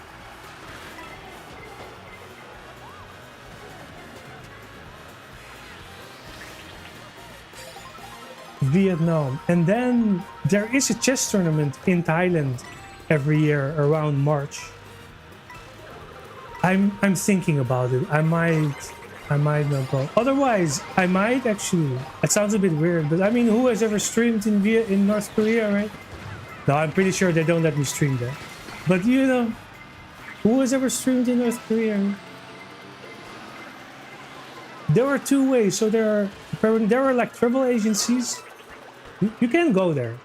Vietnam. And then there is a chess tournament in Thailand every year around March. I'm thinking about it. I might not go. Otherwise, I might actually. It sounds a bit weird, but I mean, who has ever streamed in North Korea, right? No, I'm pretty sure they don't let me stream there. But you know, who has ever streamed in North Korea? There are 2 ways. So there are like travel agencies. You can go there.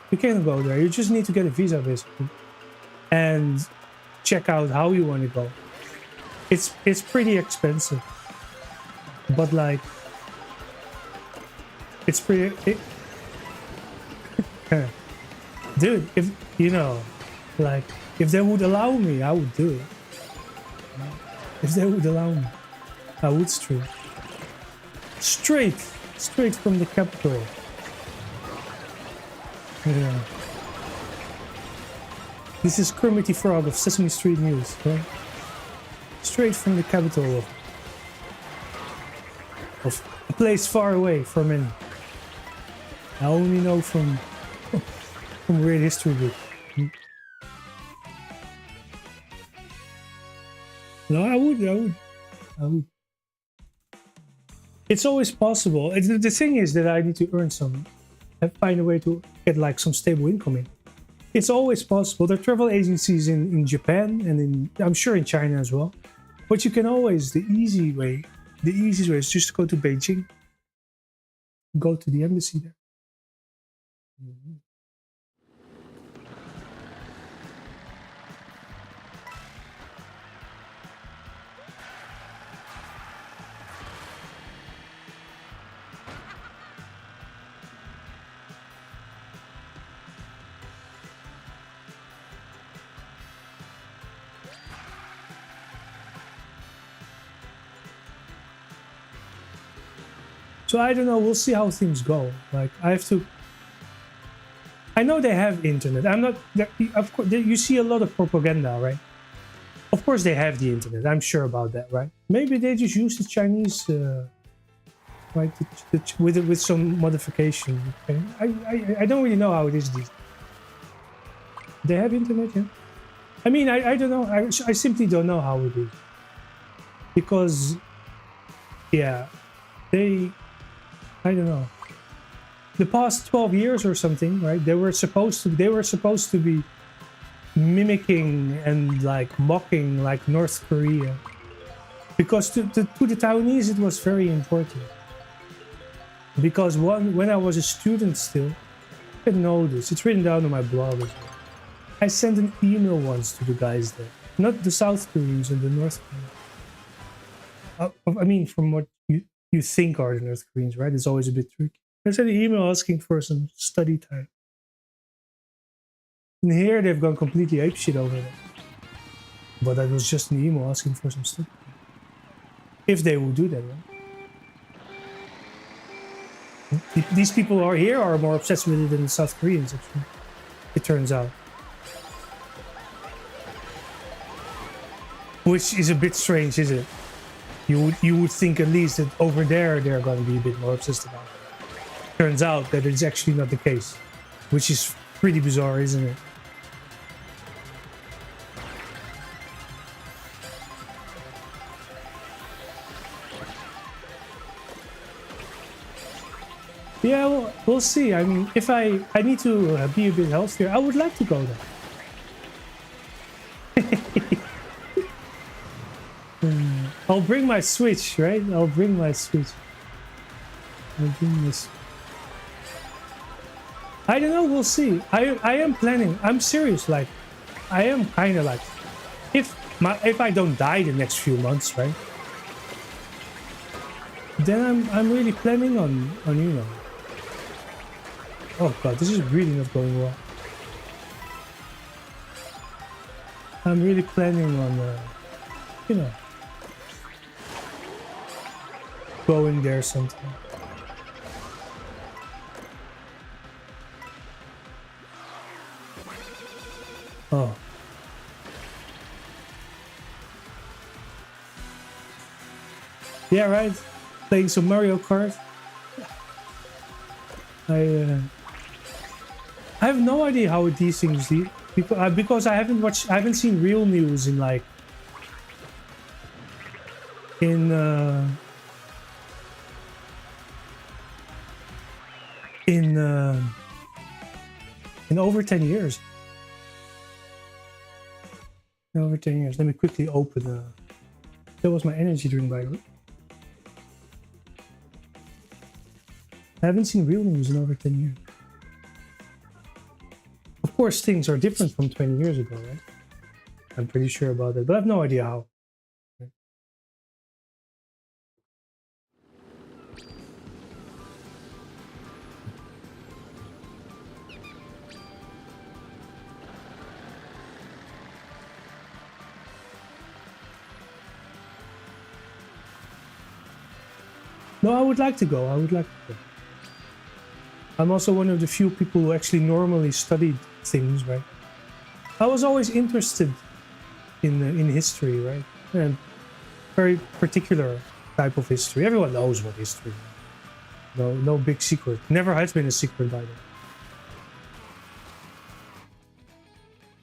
You can go there. You just need to get a visa, basically, and check out how you want to go. It's pretty expensive, but like it's pretty. Dude, if you know, like if they would allow me, I would do it. If they would allow me, I would stream straight from the capital. Yeah. This is Kermity Frog of Sesame Street News, right? Straight from the capital of a place far away from any. I only know from Weird History Book. No, I would. It's always possible. The thing is that I need to earn some, find a way to get like some stable income in. It's always possible. There are travel agencies in Japan and I'm sure in China as well. But you can always, the easiest way is just to go to Beijing. Go to the embassy there. Mm-hmm. So I don't know, we'll see how things go. Like I know they have internet. Of course, you see a lot of propaganda, right? Of course they have the internet. I'm sure about that, right? Maybe they just use the Chinese, right, with some modification. I don't really know how it is. They have internet, yeah? I mean, I don't know. I simply don't know how it is. Because, yeah, I don't know. The past 12 years or something, right? They were supposed to be mimicking and like mocking like North Korea. Because to the Taiwanese it was very important. Because when I was a student still, I didn't know this. It's written down on my blog as well. I sent an email once to the guys there, not the South Koreans and the North Koreans. I mean, from what you think are the North Koreans, right? It's always a bit tricky. I sent an email asking for some study time. And here they've gone completely apeshit over that. But that was just an email asking for some study time. If they would do that, right? These people are more obsessed with it than the South Koreans, actually. It turns out. Which is a bit strange, isn't it? You would think at least that over there they're going to be a bit more obsessed about it. Turns out that it's actually not the case. Which is pretty bizarre, isn't it? Yeah, well, we'll see. I mean, if I need to be a bit healthier, I would like to go there. I'll bring my Switch, right? I'll bring my Switch. I'll bring this. I don't know. We'll see. I am planning. I'm serious. Like, I am kind of like, if I don't die the next few months, right? Then I'm really planning on you know. Oh god, this is really not going well. I'm really planning on, you know, going there sometime. Oh. Yeah, right. Playing some Mario Kart. I have no idea how these things do, because I haven't seen real news in like in over 10 years. In over 10 years. Let me quickly open. That was my energy drink, by the way. I haven't seen real news in over 10 years. Of course, things are different from 20 years ago, right? I'm pretty sure about that, but I have no idea how. No, I would like to go. I would like to go. I'm also one of the few people who actually normally studied things, right? I was always interested in history, right? And very particular type of history. Everyone knows what history is. No big secret. Never has been a secret, by the way.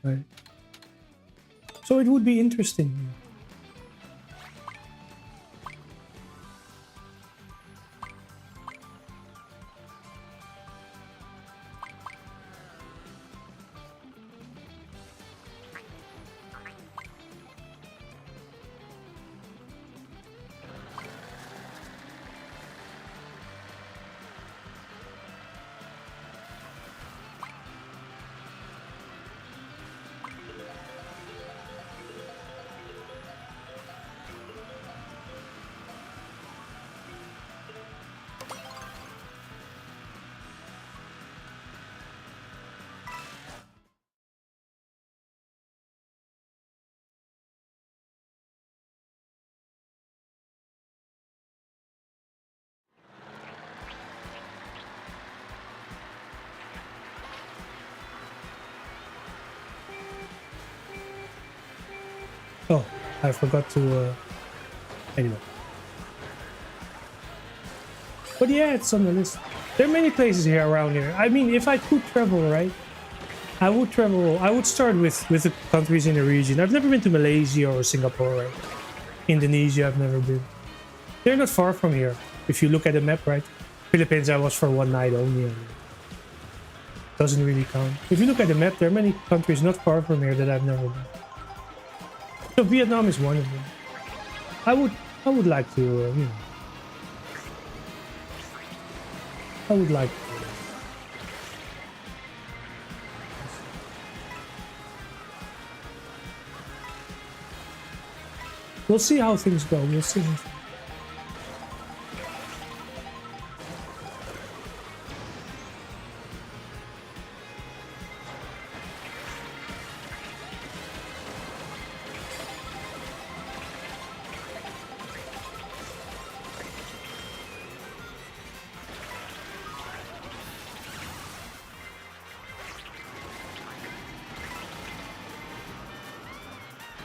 Right? So it would be interesting. Oh, I forgot to, anyway. But yeah, it's on the list. There are many places here around here. I mean, if I could travel, right? I would travel. I would start with the countries in the region. I've never been to Malaysia or Singapore, right? Indonesia, I've never been. They're not far from here. If you look at the map, right? Philippines, I was for one night only. Doesn't really count. If you look at the map, there are many countries not far from here that I've never been. So Vietnam is one of them. I would like to, you know, I would like to. We'll see how things go. We'll see.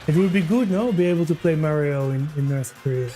It would be good, no? Be able to play Mario in North Korea.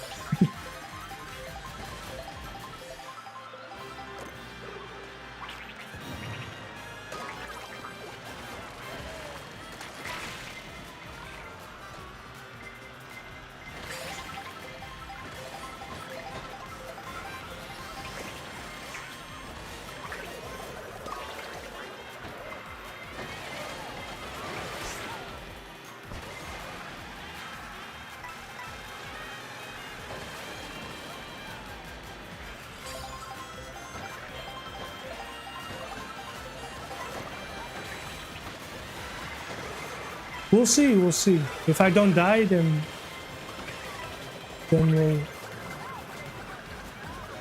We'll see, we'll see. If I don't die, then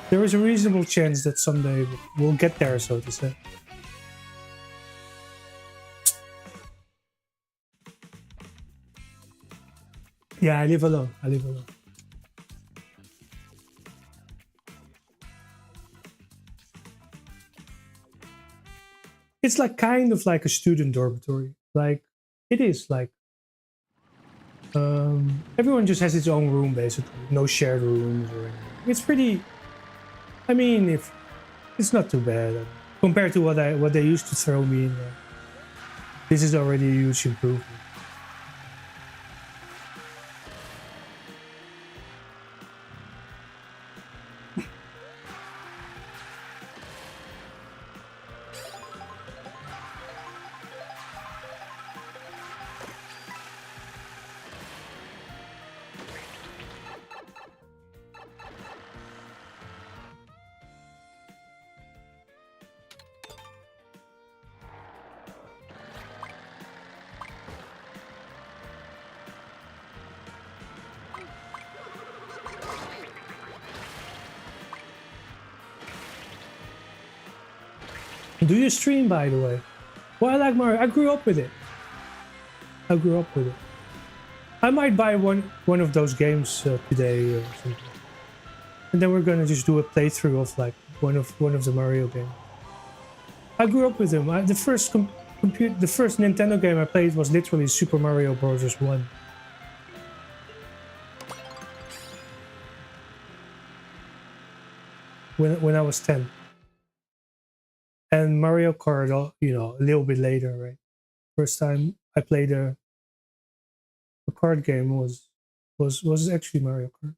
there is a reasonable chance that someday we'll get there, so to say. Yeah, I live alone. I live alone. It's like kind of like a student dormitory. Like it is like everyone just has its own room basically. No shared rooms or anything. It's pretty. I mean, if it's not too bad compared to what they used to throw me in. This is already a huge improvement. Do you stream, by the way? Well, I like Mario. I grew up with it. I grew up with it. I might buy one of those games today or something, and then we're gonna just do a playthrough of like one of the Mario games. I grew up with them. The first Nintendo game I played was literally Super Mario Bros. 1. When I was 10. And Mario Kart, you know, a little bit later, right? First time I played a kart game was actually Mario Kart.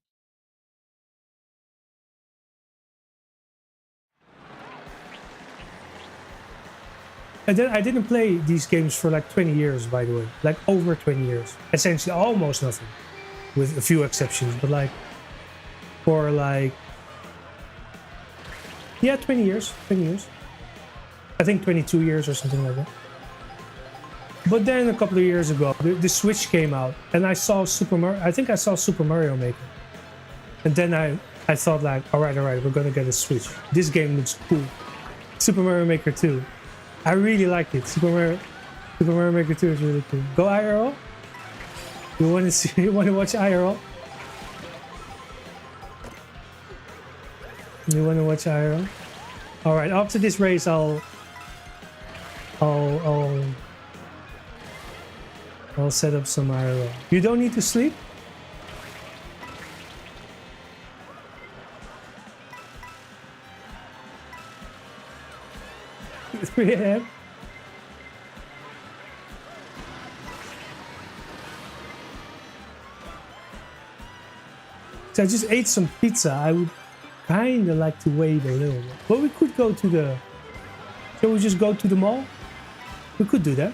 And then I didn't play these games for like 20 years, by the way, like over 20 years, essentially almost nothing, with a few exceptions, but like for like 20 years. I think 22 years or something like that. But then a couple of years ago, the Switch came out, and I saw Super Mario Maker, and then I thought like, all right, we're gonna get a Switch. This game looks cool. Super Mario Maker 2, I really like it. Super Mario Maker 2 is really cool. Go IRL. You want to see? You want to watch IRL? You want to watch IRL? All right. After this race, I'll set up some IRL. You don't need to sleep? It's 3 a.m. So I just ate some pizza. I would kind of like to wait a little bit. But we could go to the... Shall we just go to the mall? We could do that.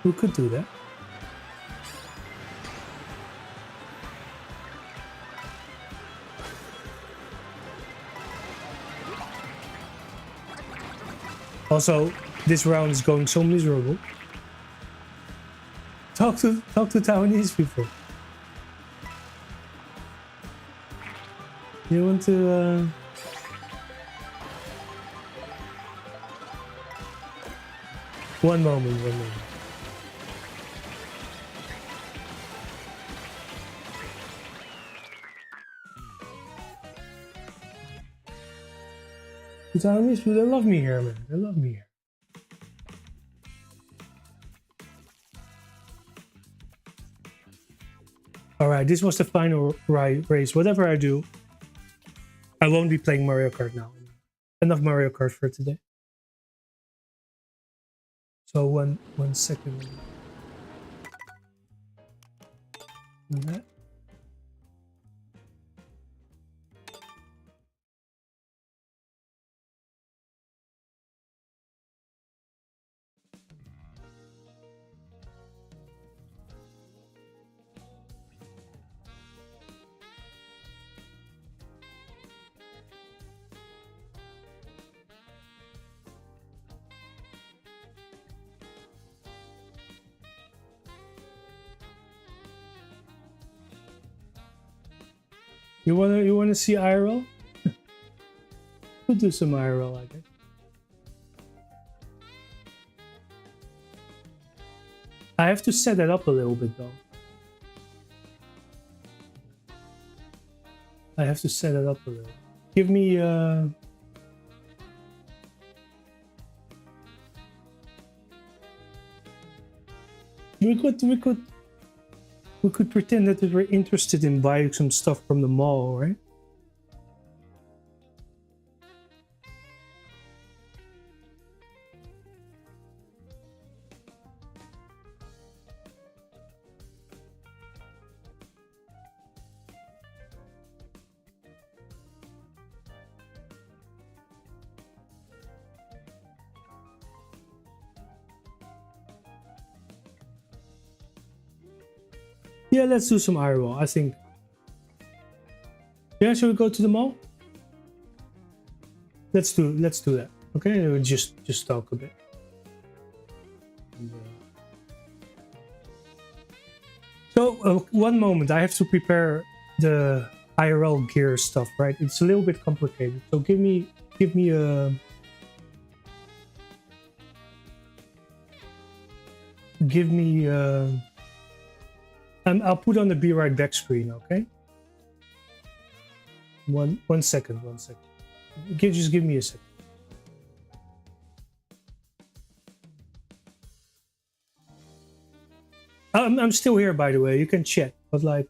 We could do that. Also, this round is going so miserable. Talk to Taiwanese people. You want to? One moment. The Taiwanese people, they love me here, man. They love me here. All right, this was the final race. Whatever I do, I won't be playing Mario Kart now. Enough Mario Kart for today. So one second. That. You wanna see IRL? We'll do some IRL, I guess. I have to set it up a little bit though. I have to set it up a little. Give me we could pretend that we're interested in buying some stuff from the mall, right? Yeah, let's do some IRL. I think. Yeah, should we go to the mall? Let's do that. Okay, we'll just talk a bit. So one moment, I have to prepare the IRL gear stuff, right? It's a little bit complicated. So give me a. I'll put on the be right back screen, okay? One second. Just give me a second. I'm still here, by the way. You can chat, but like.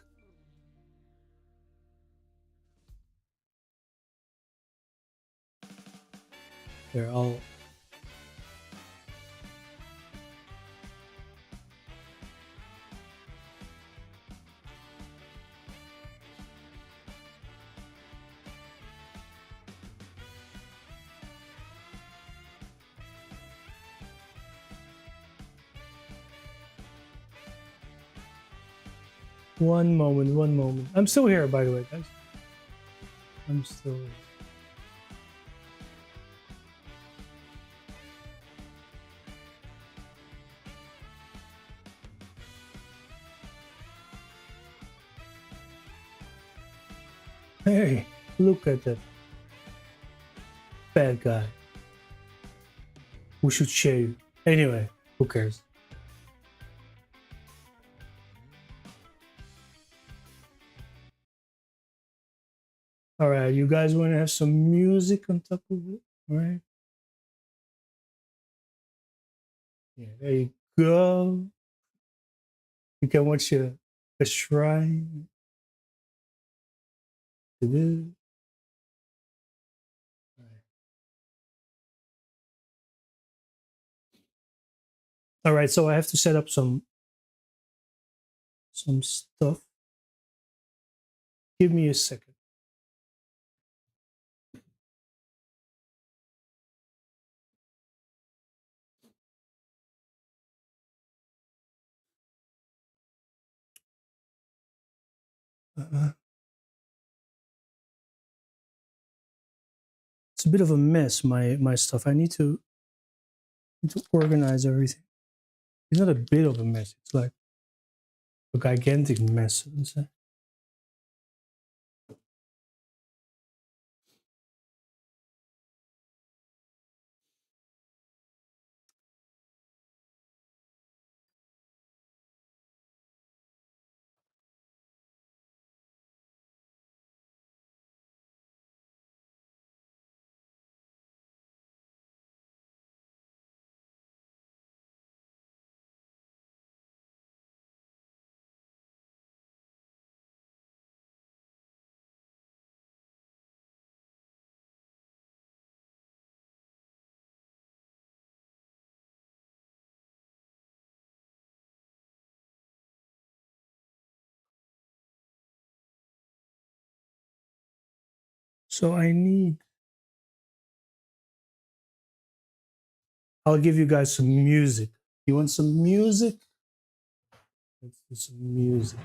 Here, I'll. One moment. I'm still here, by the way, guys. I'm still here. Hey, look at that bad guy. We should shave. Anyway, who cares? All right, you guys want to have some music on top of it, all right? Yeah, there you go. You can watch a shrine. All right, so I have to set up some stuff. Give me a second. It's a bit of a mess, my stuff. I need to to organize everything. It's not a bit of a mess. It's like a gigantic mess. So I'll give you guys some music. You want some music? Let's do some music.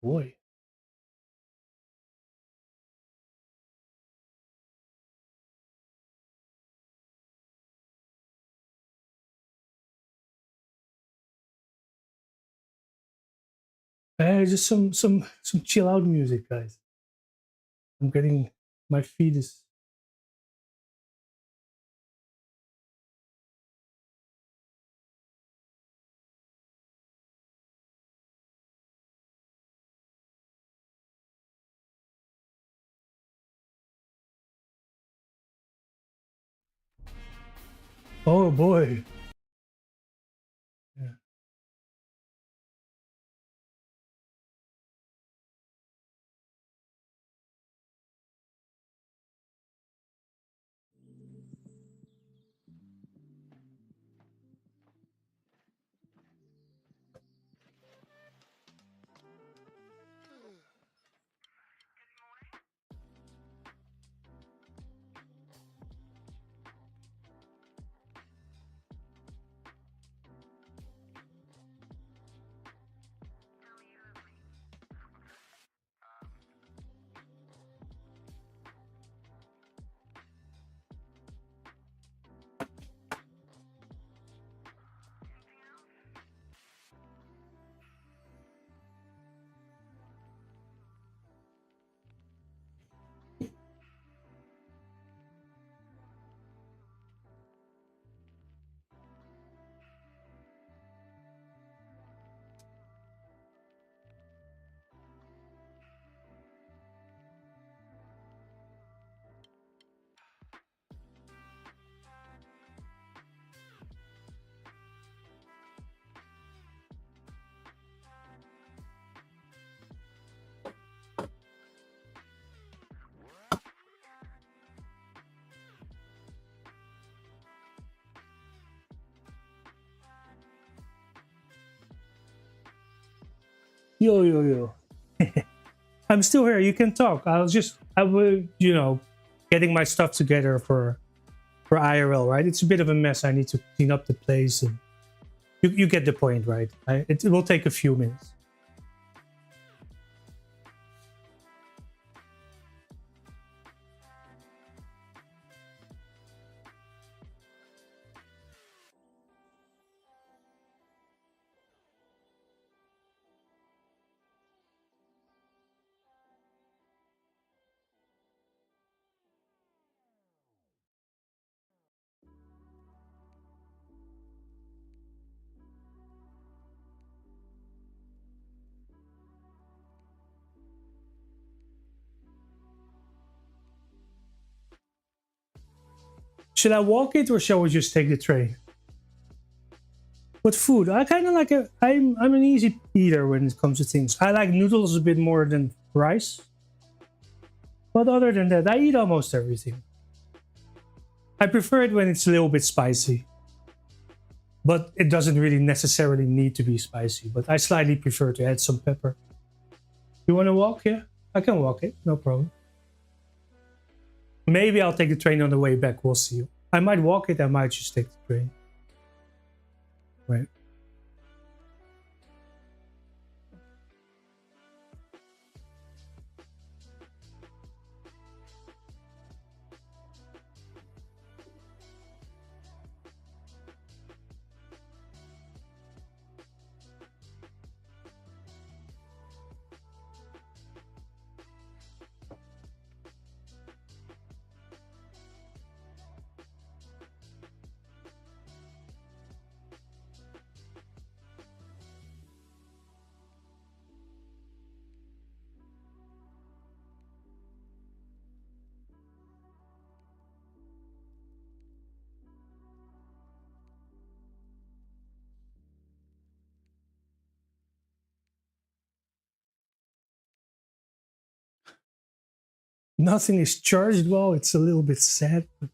Boy. Just some chill out music, guys. I'm getting my feet is. Oh boy. Yeah. Yo. I'm still here. You can talk. I will, getting my stuff together for IRL, right? It's a bit of a mess. I need to clean up the place, and you get the point, right? It will take a few minutes. Should I walk it or shall we just take the train? What food? I kind of like I'm an easy eater when it comes to things. I like noodles a bit more than rice. But other than that, I eat almost everything. I prefer it when it's a little bit spicy. but it doesn't really necessarily need to be spicy. But I slightly prefer to add some pepper. You want to walk? Yeah, I can walk it, no problem. Maybe I'll take the train on the way back. We'll see. I might walk it. I might just take the train. Right. Nothing is charged well. It's a little bit sad. But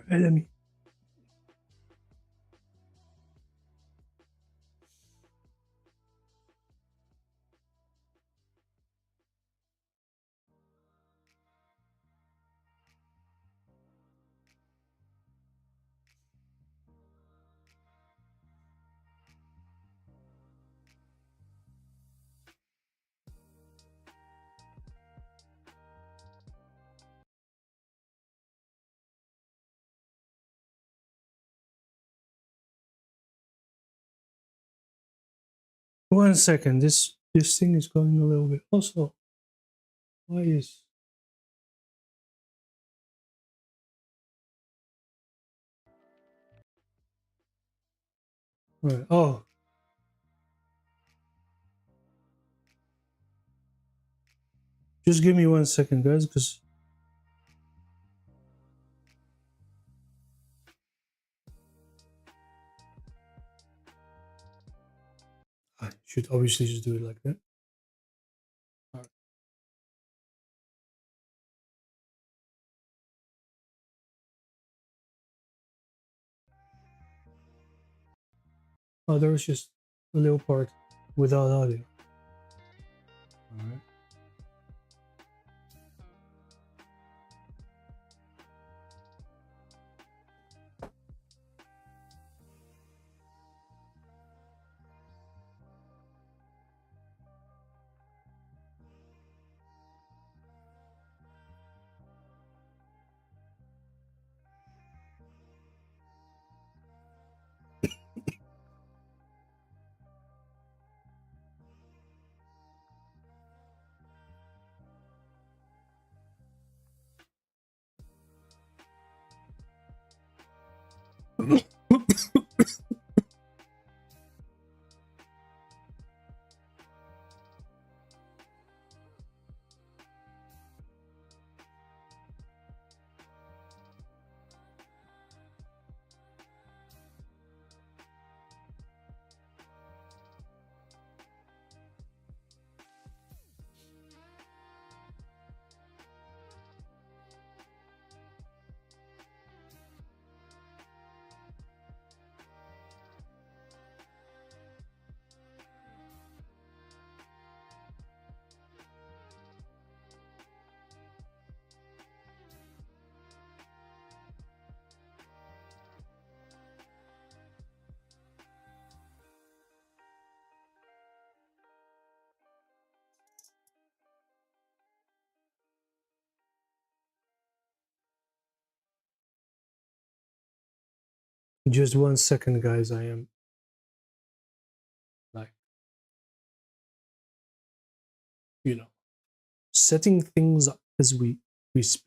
let me. 1 second. This thing is going a little bit. Also, why is? Right. Oh, just give me 1 second, guys, because I should obviously just do it like that. All right. Oh, there was just a little part without audio. All right. Just 1 second, guys. I am like, you know, setting things up as we speak.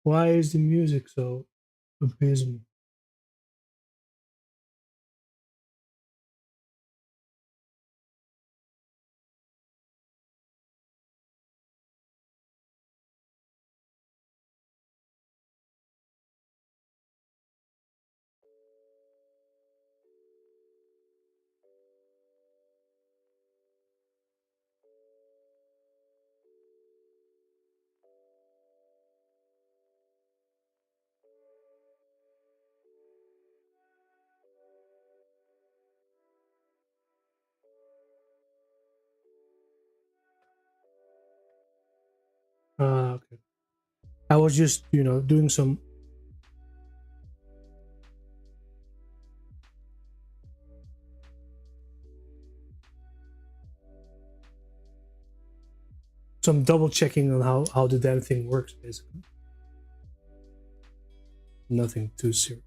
Why is the music so abysmal? Okay. I was just, doing some double checking on how the damn thing works. Basically, nothing too serious.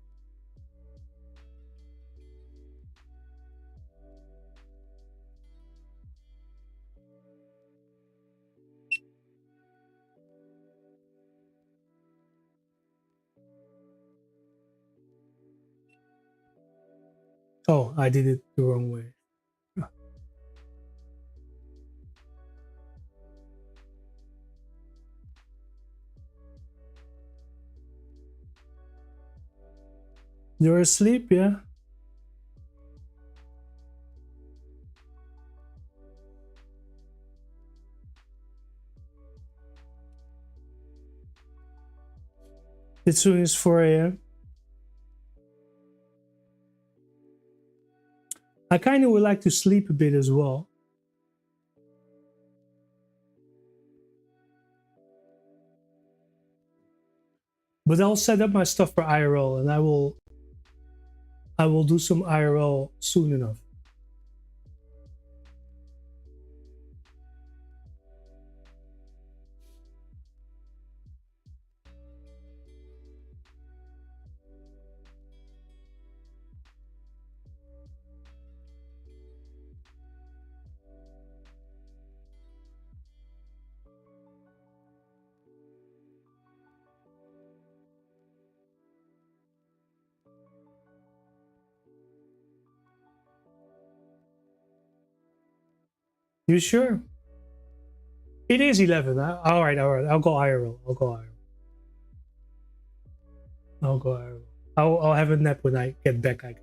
Oh, I did it the wrong way. You're asleep, yeah? It's soon as 4 a.m. I kind of would like to sleep a bit as well. But I'll set up my stuff for IRL, and I will do some IRL soon enough. You sure? It is 11. All right, all right. I'll go IRL. I'll go IRL. I'll go IRL. I'll have a nap when I get back, I guess.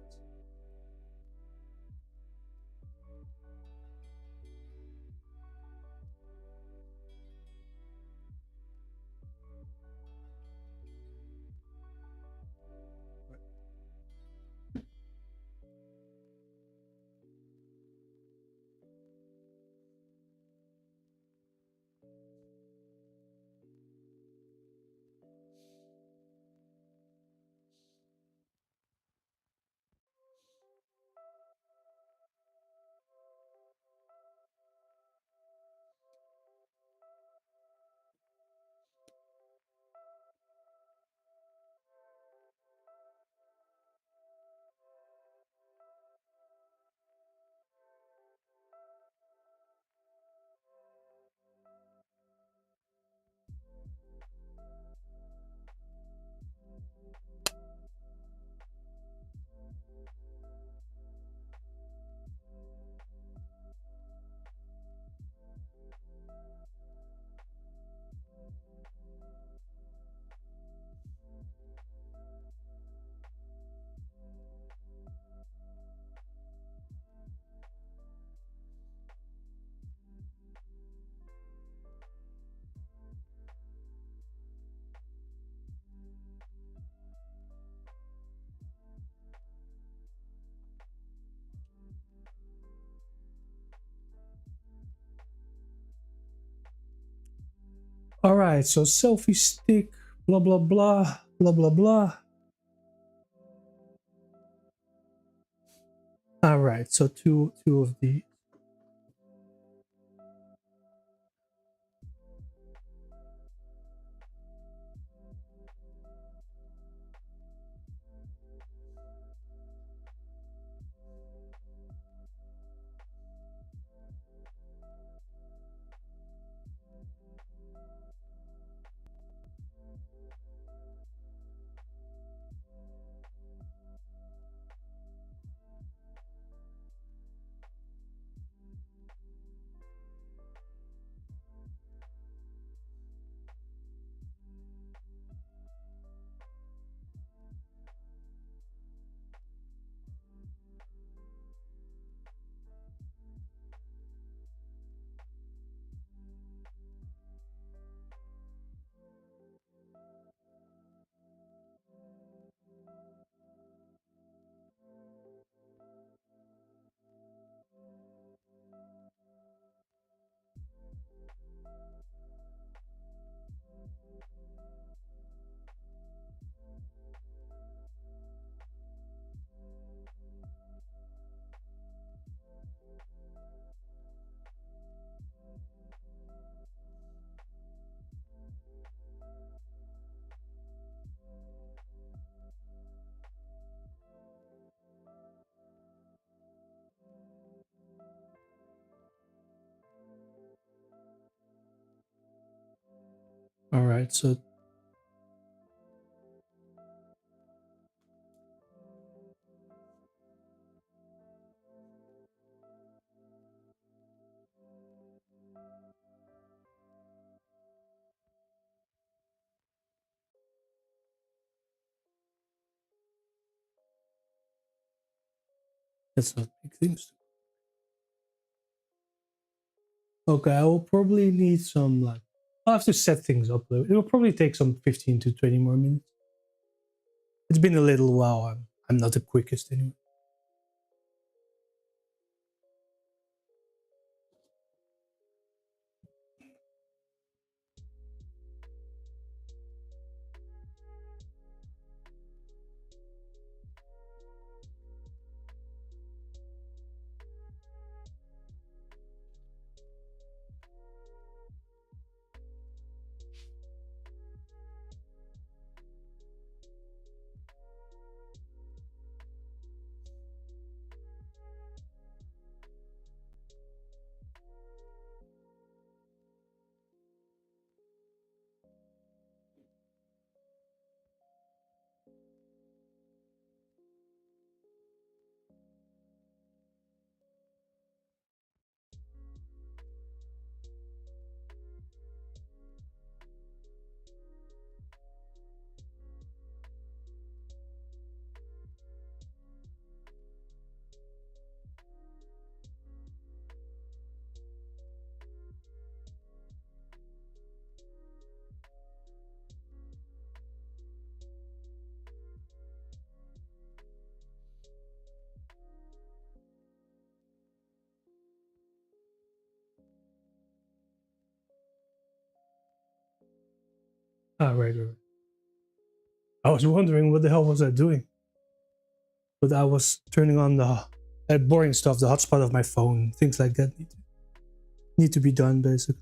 All right, so selfie stick, blah blah blah, blah blah blah. All right, so two of the. All right, so that's not big things. Okay, I will probably need some like I'll have to set things up. It will probably take some 15 to 20 more minutes. It's been a little while. I'm not the quickest anyway. Ah, right. I was wondering what the hell was I doing, but I was turning on the boring stuff, the hotspot of my phone, things like that need to be done basically.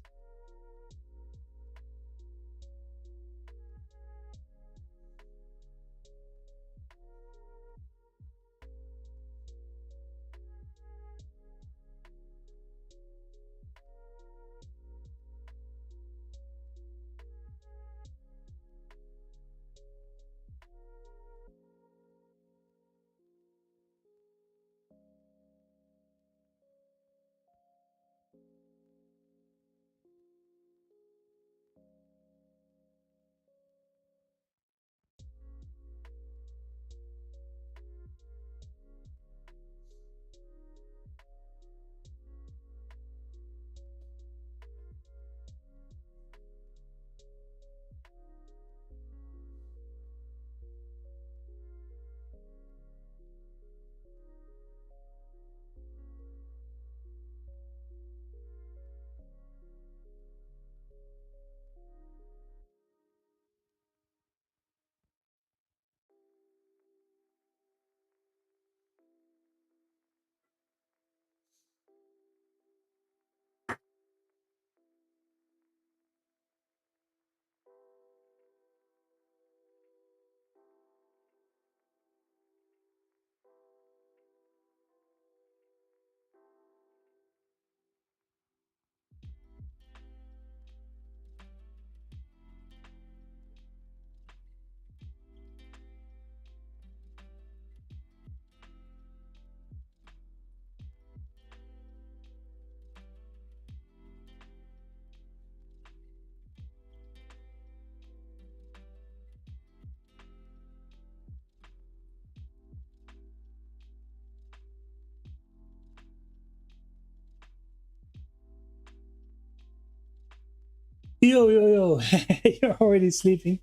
Yo, you're already sleeping.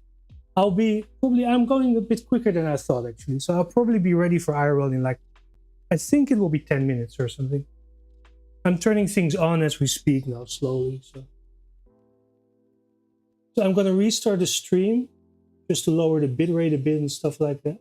I'm going a bit quicker than I thought actually. So I'll probably be ready for IRL in like, I think it will be 10 minutes or something. I'm turning things on as we speak now, slowly. So I'm going to restart the stream just to lower the bitrate a bit and stuff like that.